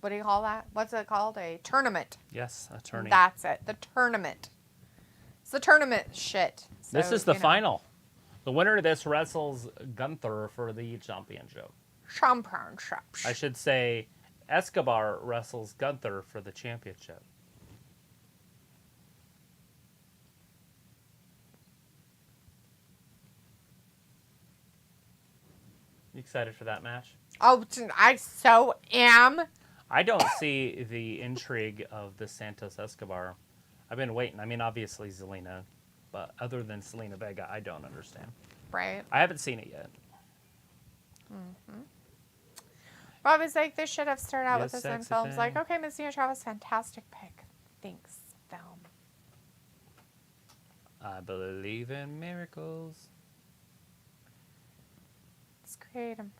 What do you call that? What's it called? A tournament. Yes, a tourney. That's it. The tournament. It's the tournament shit. So, this is the final. The winner of this wrestles Gunther for the championship. Championship. I should say Escobar wrestles Gunther for the championship. You excited for that match? Oh, I so am. I don't see the intrigue of the Santos Escobar. I've been waiting. I mean, obviously Zelena, but other than Selena Vega, I don't understand. Right. I haven't seen it yet. Robbie's like, this should have started out Yes, with this in sexy films. Like, thing. okay, Miss Neo Travis, fantastic pick. Thanks, film. I believe in miracles. It's great. I'm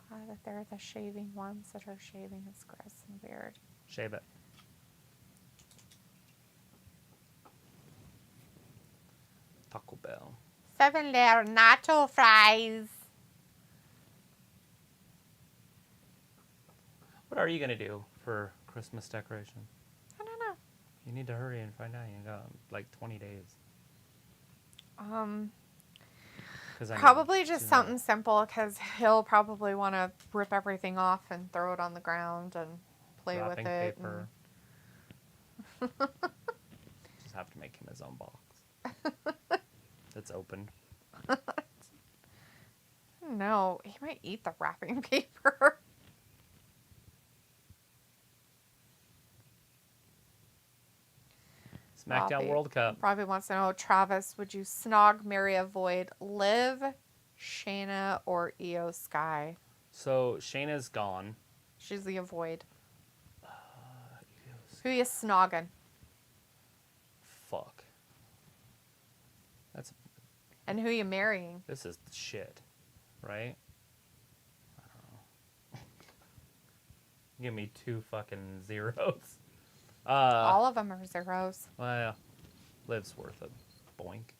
glad that they're the shaving ones that are shaving his gross and weird. Shave it. Taco Bell. 7-layer nacho fries. What are you going to do for Christmas decoration? I don't know. You need to hurry and find out. You got like 20 days. 'Cause I mean, Probably just soon- something simple because he'll probably want to rip everything off and throw it on the ground and play wrapping with it. paper. Just have to make him his own box. That's open. No, he might eat the wrapping paper. SmackDown Robbie World Cup. Probably wants to know, Travis, would you snog, marry, avoid Liv, Shayna, or Io Sky? So Shayna's gone. She's the avoid. Who you snogging? Fuck. That's And who you marrying? this is shit, right? I don't know. Give me 2 fucking zeros. All of them are zeros. Well, Liv's worth a boink.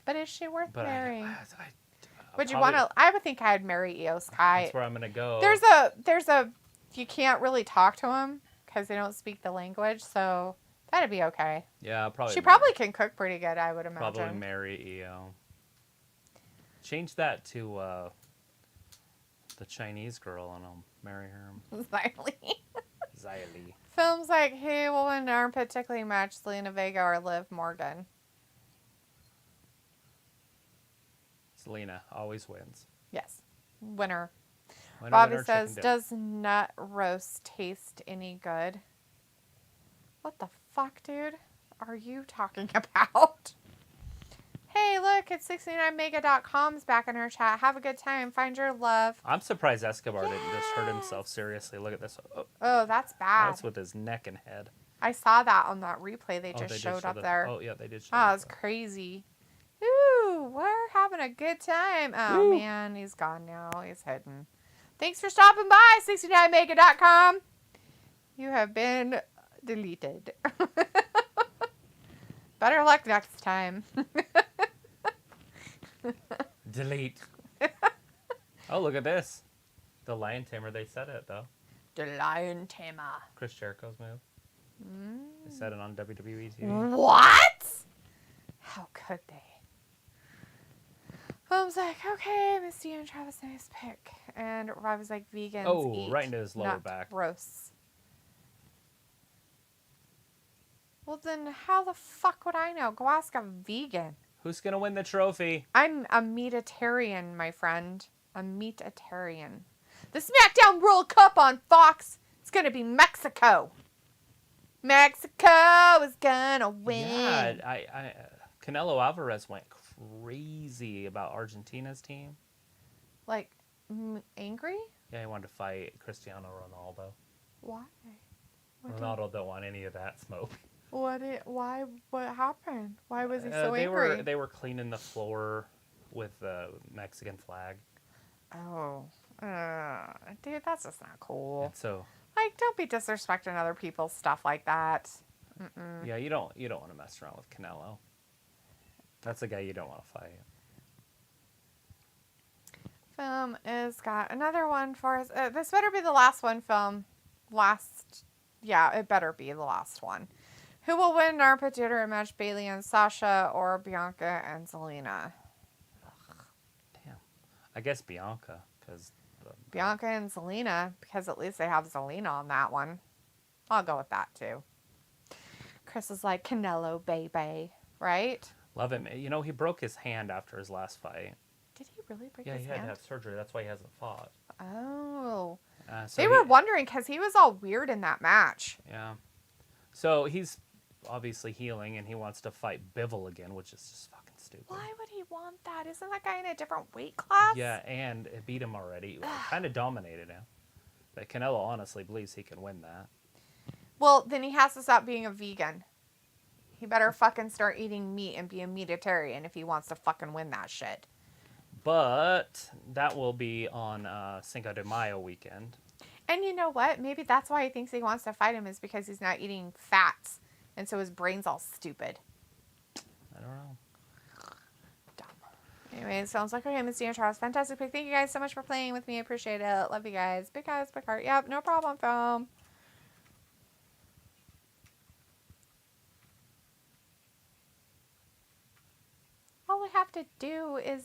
But is she worth But marrying? I'll Would you probably- want to? I would think I'd marry Io Sky. That's where I'm gonna go. There's a. You can't really talk to him because they don't speak the language, so that'd be okay. Yeah, I'll probably. She marry- probably can cook pretty good, I would imagine. Probably marry Io. Change that to the Chinese girl, and I'll marry her. Smiley. Xylee. Films like who will win an armpit tickling match, Selena Vega or Liv Morgan? Selena always wins. Yes, winner. Winner, Bobby winner, says, chicken dinner. does nut roast taste any good? What the fuck, dude, are you talking about? Hey, look, it's 69mega.com's back in our chat. Have a good time. Find your love. I'm surprised Escobar didn't just hurt himself seriously. Look at this. Oh, Oh, that's bad. that's with his neck and head. I saw that on that replay they Oh, just did showed show up the- there. Oh, yeah, they did show Oh, that. it's crazy. Ooh, we're having a good time. Oh, Woo. man, he's gone now. He's hidden. Thanks for stopping by, 69mega.com. You have been deleted. Better luck next time. Delete. Oh, look at this. The Lion Tamer, they said it, though. The Lion Tamer. Chris Jericho's move. Mm. They said it on WWE TV. What? How could they? Mom's like, okay, Misty and Travis, nice pick. And Rob was like, vegans Oh, eat right into his lower nut back. roasts. Well, then how the fuck would I know? Go ask a vegan. Who's going to win the trophy? I'm a meatitarian, my friend. A meatitarian. The SmackDown World Cup on Fox. It's going to be Mexico. Mexico is going to win. Yeah, Canelo Alvarez went crazy about Argentina's team. Like, angry? Yeah, he wanted to fight Cristiano Ronaldo. Why? Ronaldo don't want any of that smoke. Why? What happened? Why was he so they angry? They were cleaning the floor with the Mexican flag. Oh, dude, that's just not cool. And so Like, don't be disrespecting other people's stuff like that. Mm-mm. yeah, you don't want to mess around with Canelo. That's the guy you don't want to fight. Film is got another one for us. This better be the last one. Film, yeah, it better be the last one. Who will win an armpit dinner match? Bailey and Sasha or Bianca and Zelena? Damn, I guess Bianca because Bianca and Zelena, because at least they have Zelena on that one. I'll go with that too. Chris is like, Canelo, baby, right? love him. You know, he broke his hand after his last fight. Did he really break Yeah, his he had hand? to have surgery. That's why he hasn't fought. Oh. So They were wondering because he was all weird in that match. Yeah. So he's obviously healing, and he wants to fight Bivol again, which is just fucking stupid. Why would he want that? Isn't that guy in a different weight class? Yeah, and it beat him already. Kind of dominated him. But Canelo honestly believes he can win that. Well, then he has to stop being a vegan. He better fucking start eating meat and be a meatitarian if he wants to fucking win that shit. But that will be on Cinco de Mayo weekend. And you know what? Maybe that's why he thinks he wants to fight him, is because he's not eating fats. And so his brain's all stupid. I don't know. Dumb. Anyway, it sounds like okay, Miss Dina Charles. Fantastic pick. Thank you guys so much for playing with me. I appreciate it. Love you guys. Big eyes, big heart. Yep, no problem, film. All we have to do is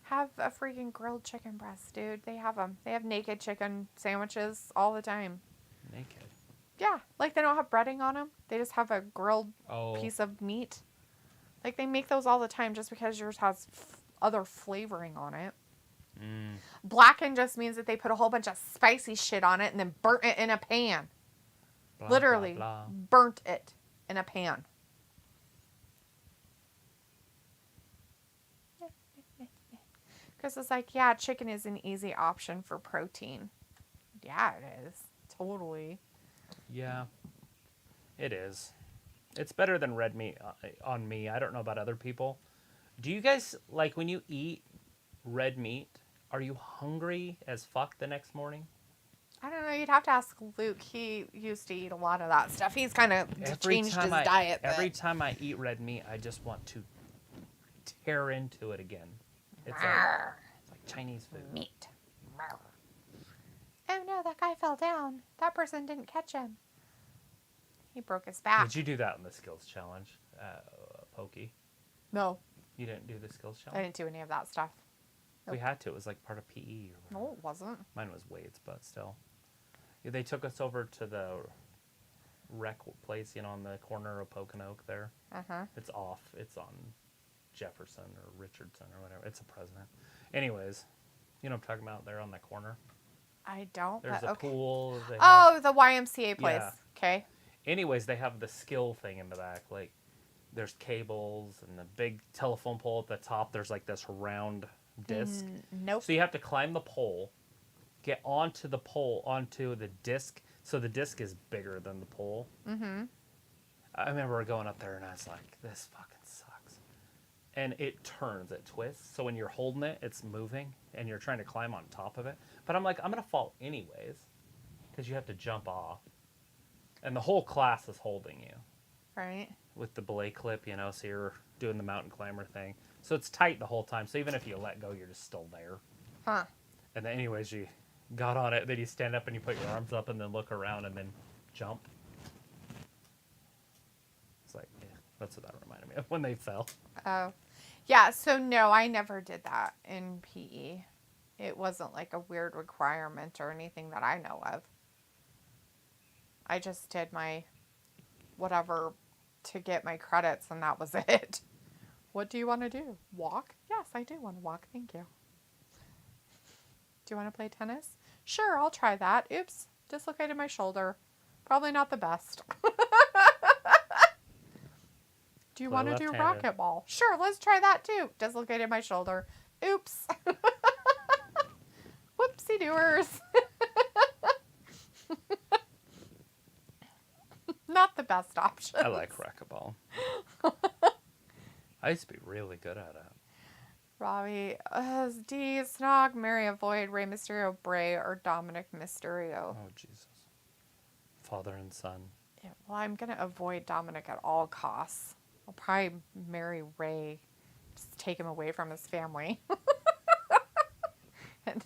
have a freaking grilled chicken breast, dude. They have them. They have naked chicken sandwiches all the time. Naked? Yeah, like they don't have breading on them. They just have a grilled Oh. piece of meat. Like they make those all the time just because yours has other flavoring on it. Mm. Blackened just means that they put a whole bunch of spicy shit on it and then burnt it in a pan. Blah, Literally blah, blah. burnt it in a pan. Chris is like, yeah, chicken is an easy option for protein. Yeah, it is. Totally. Yeah, it is. It's better than red meat on me. I don't know about other people. Do you guys, like, when you eat red meat, are you hungry as fuck the next morning? I don't know. You'd have to ask Luke. He used to eat a lot of that stuff. He's kind of changed his diet. Every time I eat red meat, I just want to tear into it again. It's like Chinese food. Meat. Oh no, that guy fell down. That person didn't catch him. He broke his back. Did you do that in the skills challenge, Pokey? No, You didn't do the skills I challenge? didn't do any of that stuff. We had to. It was like part of PE. Or whatever. No, it wasn't. Mine was weights, but still. Yeah, they took us over to the rec place, on the corner of Poconoke there. Uh-huh. It's off. It's on Jefferson or Richardson or whatever. It's a president. Anyways, you know what I'm talking about there on that corner? I don't. There's but a okay. pool. They Oh, have- the YMCA place. Yeah. Okay. Anyways, they have the skill thing in the back. Like, there's cables and the big telephone pole at the top. There's like this round disc. Nope. So you have to climb the pole, get onto the pole, onto the disc. So the disc is bigger than the pole. Mm-hmm. I remember going up there and I was like, this fucking sucks. And it turns, it twists. So when you're holding it, it's moving and you're trying to climb on top of it. But I'm like, I'm going to fall anyways because you have to jump off. And the whole class is holding you. Right. With the belay clip, so you're doing the mountain climber thing. So it's tight the whole time. So even if you let go, you're just still there. Huh. And then anyways, you got on it, then you stand up and you put your arms up and then look around and then jump. It's like, yeah, that's what that reminded me of when they fell. Oh. Yeah, so no, I never did that in PE. It wasn't like a weird requirement or anything that I know of. I just did my whatever to get my credits and that was it. What do you want to do? Walk? Yes, I do want to walk. Thank you. Do you want to play tennis? Sure, I'll try that. Oops, dislocated my shoulder. Probably not the best. Do you want to do racquetball? Sure, let's try that too. Dislocated my shoulder. Oops. Whoopsie doers. Not the best option. I like racquetball. I used to be really good at it. Robbie, D, Snog, Mary Avoid, Rey Mysterio, Bray, or Dominik Mysterio. Oh, Jesus. Father and son. Yeah, well, I'm going to avoid Dominik at all costs. I'll probably marry Rey. Just take him away from his family. And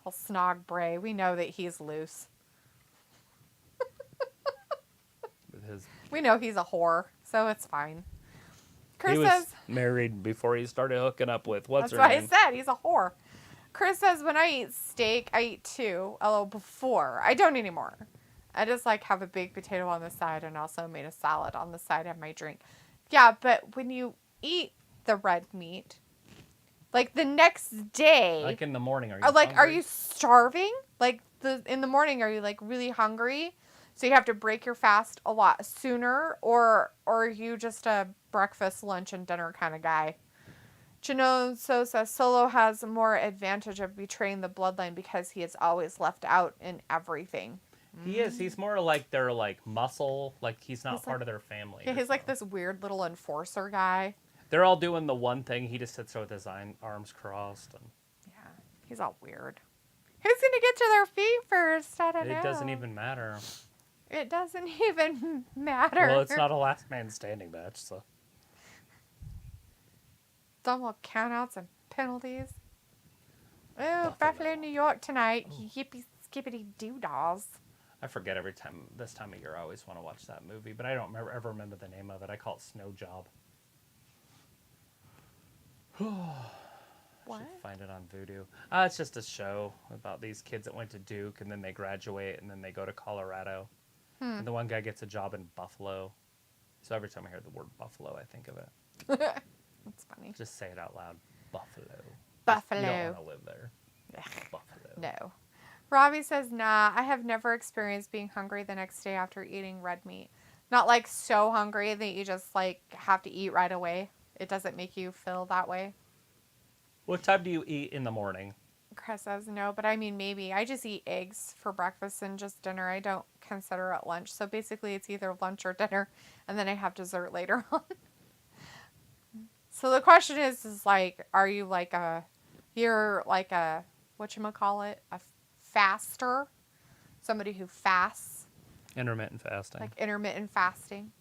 I'll Snog Bray. We know that he's loose. We know he's a whore, so it's fine. Chris he was says, married before he started hooking up with what's that's her what name? I said. He's a whore. Chris says, when I eat steak, I eat two. Although before, I don't anymore. I just have a baked potato on the side and also made a salad on the side of my drink. Yeah, but when you eat the red meat, the next day, Like in the morning, are you are hungry? you starving? In the morning, are you really hungry? So you have to break your fast a lot sooner, or are you just a breakfast, lunch, and dinner kind of guy? Janone says Solo has more advantage of betraying the bloodline because he is always left out in everything. He is. He's more like their like muscle. Like he's not part of their family. Yeah, he's like this weird little enforcer guy. They're all doing the one thing. He just sits there with his arms crossed. And yeah, he's all weird. Who's gonna get to their feet first? I don't know. It doesn't even matter. It doesn't even matter. Well, it's not a last man standing match, so. Double countouts and penalties. Oh, Buffalo, New York tonight. Yippee skippity doo-dahs. I forget every time, this time of year, I always want to watch that movie, but I don't ever remember the name of it. I call it Snow Job. What? Should find it on Vudu. It's just a show about these kids that went to Duke, and then they graduate, and then they go to Colorado. And the one guy gets a job in Buffalo. So every time I hear the word Buffalo, I think of it. That's funny. Just say it out loud. Buffalo. Buffalo. You don't want to live there. Buffalo. No. Robbie says, nah, I have never experienced being hungry the next day after eating red meat. Not like so hungry that you just like have to eat right away. It doesn't make you feel that way. What time do you eat in the morning? Chris says no, but I mean maybe. I just eat eggs for breakfast and just dinner. I don't consider it lunch. So basically it's either lunch or dinner, and then I have dessert later on. So the question is like, are you like you're like a, whatchamacallit, a faster? Somebody who fasts? Intermittent fasting. Like intermittent fasting.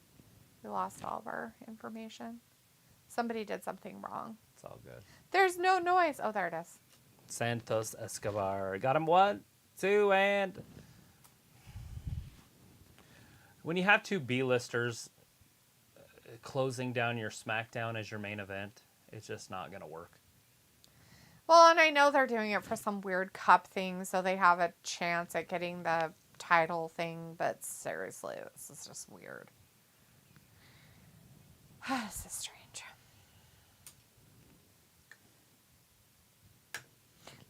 We lost all of our information. Somebody did something wrong. It's all good. There's no noise. Oh, there it is. Santos Escobar. Got him 1, 2, and... When you have two B-listers closing down your SmackDown as your main event, it's just not going to work. Well, and I know they're doing it for some weird cup thing, so they have a chance at getting the title thing, but seriously, this is just weird. This is strange.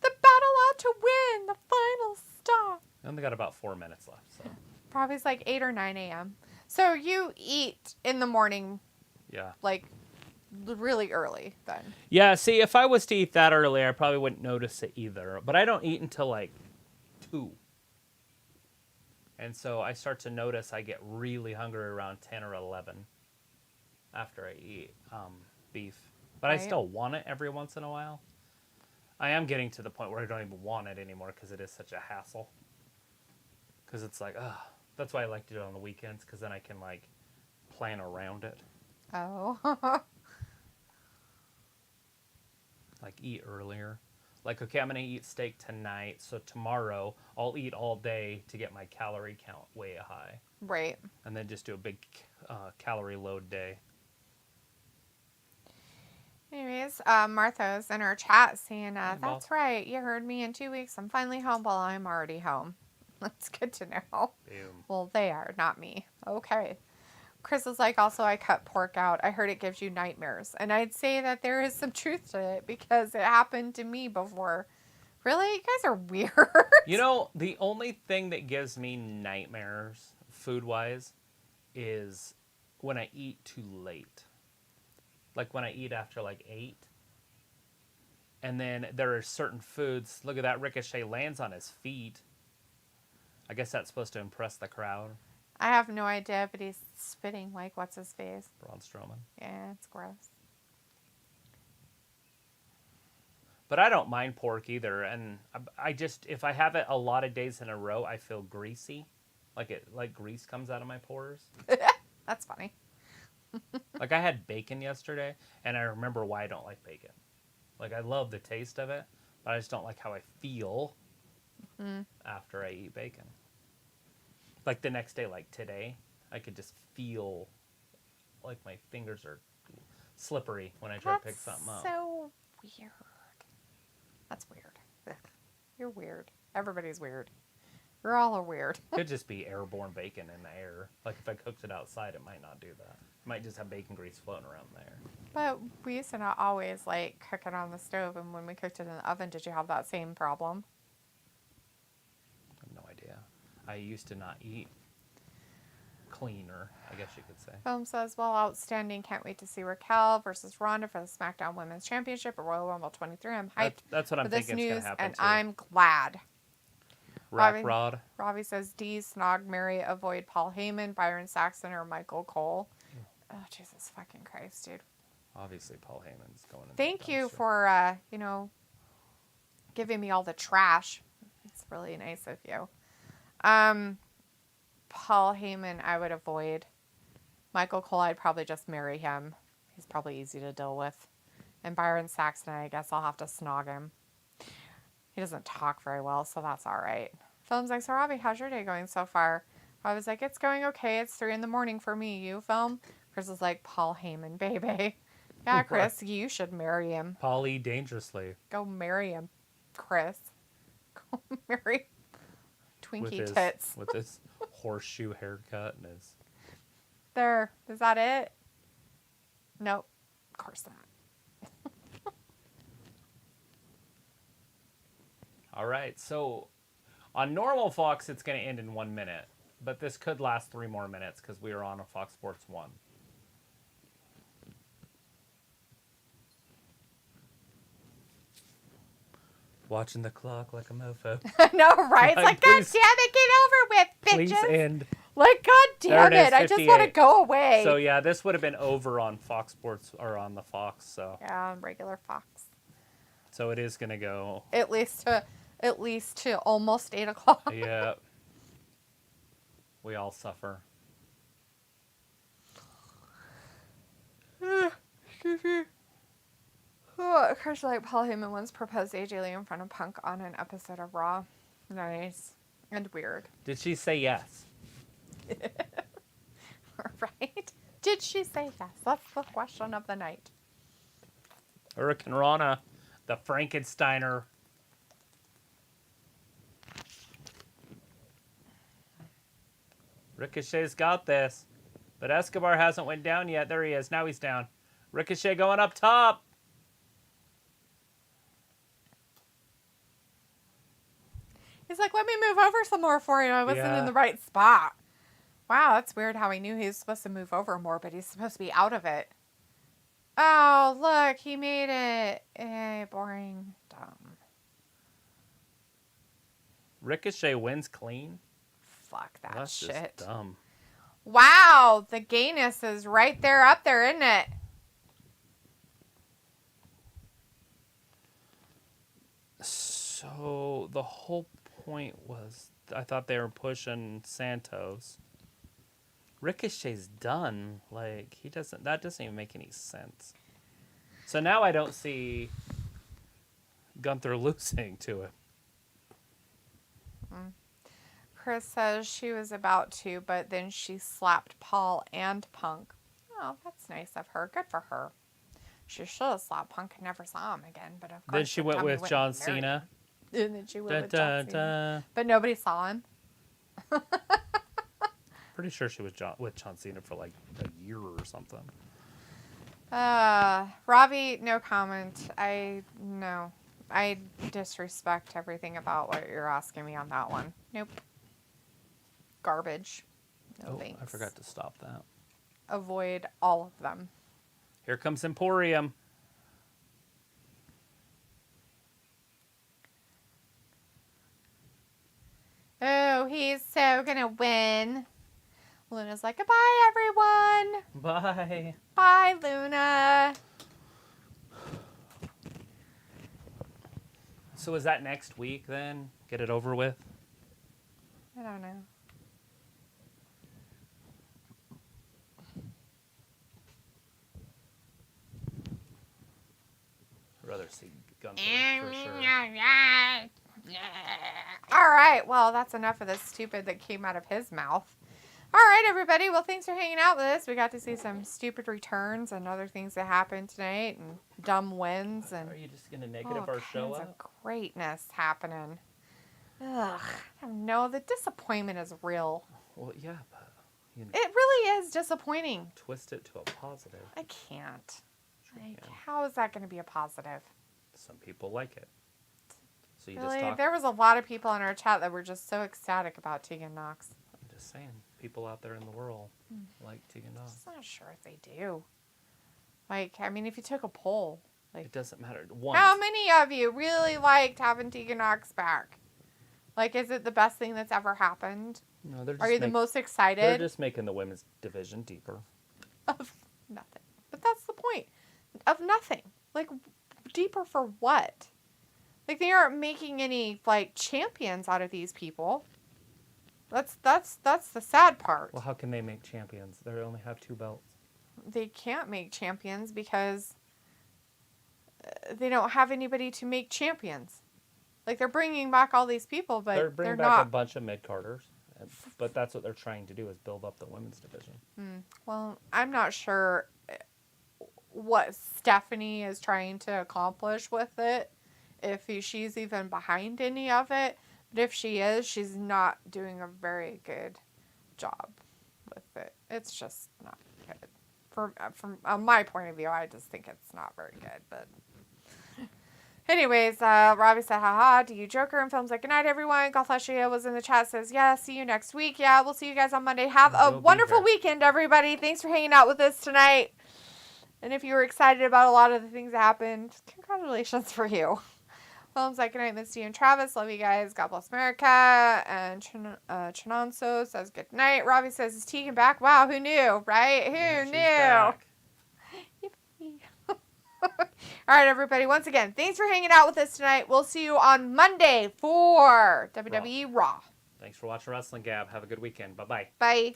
The battle out to win, the final stop. I only got about 4 minutes left, so... Probably it's like 8 or 9 a.m. So you eat in the morning, yeah, like really early then. Yeah, see, if I was to eat that early, I probably wouldn't notice it either. But I don't eat until like 2. And so I start to notice I get really hungry around 10 or 11 after I eat beef. But Right. I still want it every once in a while. I am getting to the point where I don't even want it anymore because it is such a hassle. Because it's like, ugh. That's why I like to do it on the weekends, because then I can, like, plan around it. Oh. Like, eat earlier. Like, okay, I'm going to eat steak tonight, so tomorrow I'll eat all day to get my calorie count way high. Right. And then just do a big calorie load day. Anyways, Martha's in our chat saying, that's right, you heard me, in 2 weeks I'm finally home. Well, I'm already home. That's good to know. Boom. Well, they are, not me. Okay. Chris is like, also, I cut pork out. I heard it gives you nightmares. And I'd say that there is some truth to it because it happened to me before. Really? You guys are weird. You know, the only thing that gives me nightmares, food-wise, is when I eat too late. Like when I eat after like 8. And then there are certain foods. Look at that. Ricochet lands on his feet. I guess that's supposed to impress the crowd. I have no idea, but he's spitting like, what's his face? Braun Strowman. Yeah, it's gross. But I don't mind pork either. And I just, if I have it a lot of days in a row, I feel greasy. Like grease comes out of my pores. That's funny. Like I had bacon yesterday, and I remember why I don't like bacon. Like I love the taste of it, but I just don't like how I feel after I eat bacon. Like the next day, like today, I could just feel like my fingers are slippery when I try to pick something up. So weird. That's weird. Ugh. You're weird. Everybody's weird. You're all weird. Could just be airborne bacon in the air. Like if I cooked it outside, it might not do that. It might just have bacon grease floating around there. But we used to not always like cook it on the stove, and when we cooked it in the oven, did you have that same problem? I have no idea. I used to not eat cleaner, I guess you could say. Film says, well, outstanding. Can't wait to see Raquel versus Ronda for the SmackDown Women's Championship at Royal Rumble 23. I'm hyped That's what I'm for this thinking is going news, to happen, and too. I'm glad. Rod. Robbie says, D, Snog, Mary, avoid Paul Heyman, Byron Saxton, or Michael Cole. Oh, Jesus fucking Christ, dude. Obviously, Paul Heyman's going in. Thank you for, giving me all the trash. It's really nice of you. Paul Heyman, I would avoid. Michael Cole, I'd probably just marry him. He's probably easy to deal with. And Byron Saxton, I guess I'll have to snog him. He doesn't talk very well, so that's all right. Film's like, so Robbie, how's your day going so far? I was like, it's going okay. It's 3 a.m. for me. You, Film? Chris is like, Paul Heyman, baby. Yeah, Chris, you should marry him. Paulie dangerously. Go marry him, Chris. Go marry Twinkie tits. With his horseshoe haircut and his... There. Is that it? Nope. Of course not. All right, so on normal Fox, it's going to end in 1 minute. But this could last 3 more minutes because we are on a Fox Sports 1. Watching the clock like a mofo. No, right? It's like, God please, damn it, get over with, bitches. Please end. Like, God damn There it is, it, I just want to 58. go away. So yeah, this would have been over on Fox Sports or on the Fox. So yeah, on regular Fox. So it is gonna go. At least to almost 8 o'clock. Yeah. We all suffer. Excuse me. Oh, Chris like Paul Heyman once proposed AJ Lee in front of Punk on an episode of Raw. Nice. And weird. Did she say yes? Right? Did she say yes? That's the question of the night. Hurricane Rana, the Frankensteiner. Ricochet's got this. But Escobar hasn't went down yet. There he is. Now he's down. Ricochet going up top. He's like, let me move over some more for you. I wasn't Yeah. in the right spot. Wow, that's weird how he knew he was supposed to move over more, but he's supposed to be out of it. Oh, look, he made it. Boring. Dumb. Ricochet wins clean. Fuck that That's shit. just dumb. Wow, the gayness is right there up there, isn't it? So the whole point was, I thought they were pushing Santos. Ricochet's done. Like, that doesn't even make any sense. So now I don't see Gunther losing to it. Chris says she was about to, but then she slapped Paul and Punk. Oh, that's nice of her. Good for her. She should have slapped Punk and never saw him again, but of course. Then she went with John Cena. And then she went with John Cena. But nobody saw him. Pretty sure she was with John Cena for like a year or something. Robbie, no comment. I disrespect everything about what you're asking me on that one. Nope. Garbage. No thanks. I forgot to stop that. Avoid all of them. Here comes Emporium. Oh, he's so gonna win. Luna's like, goodbye, everyone. Bye. Bye, Luna. So is that next week then? Get it over with? I don't know. I'd rather see Gunther for sure. All right. Well, that's enough of this stupid that came out of his mouth. All right, everybody. Well, thanks for hanging out with us. We got to see some stupid returns and other things that happened tonight and dumb wins. And are you just going to negative our show kinds up? of greatness happening. Ugh. I don't know. The disappointment is real. Well, yeah, but you know, It really is disappointing. twist it to a positive. I can't. Sure Like, can. how is that going to be a positive? Some people like it. So you Really? just talk. There was a lot of people in our chat that were just so ecstatic about Tegan Nox. I'm just saying. people out there in the world like Tegan Nox. I'm not sure if they do. Like, I mean, if you took a poll, like, It doesn't matter. Once. how many of you really liked having Tegan Nox back? Like, is it the best thing that's ever happened? No, they're just Are you the most They're excited? just making the women's division deeper. Of nothing. But that's the point. Of nothing. Like, deeper for what? Like, they aren't making any, like, champions out of these people. That's the sad part. Well, how can they make champions? They only have 2 belts. They can't make champions because they don't have anybody to make champions. Like, they're bringing back all these people, but They're bringing back a bunch of mid-carders. But that's what they're trying to do, is build up the women's division. Well, I'm not sure what Stephanie is trying to accomplish with it. If she's even behind any of it. But if she is, she's not doing a very good job with it. It's just not good. From my point of view, I just think it's not very good. But anyways, Robbie said, haha, do you Joker in films? Like, good night, everyone. Golf Lashley was in the chat, says, yeah, see you next week. Yeah, we'll see you guys on Monday. Have a wonderful weekend, everybody. Thanks for hanging out with us tonight. And if you were excited about a lot of the things that happened, congratulations for you. Films like, good night, Misty and Travis. Love you guys. God bless America. And Chenonso says, good night. Robbie says, is Tegan back? Wow, who knew, right? Who knew? All right, everybody. Once again, thanks for hanging out with us tonight. We'll see you on Monday for WWE Raw. Thanks for watching Wrestling Gab. Have a good weekend. Bye-bye. Bye.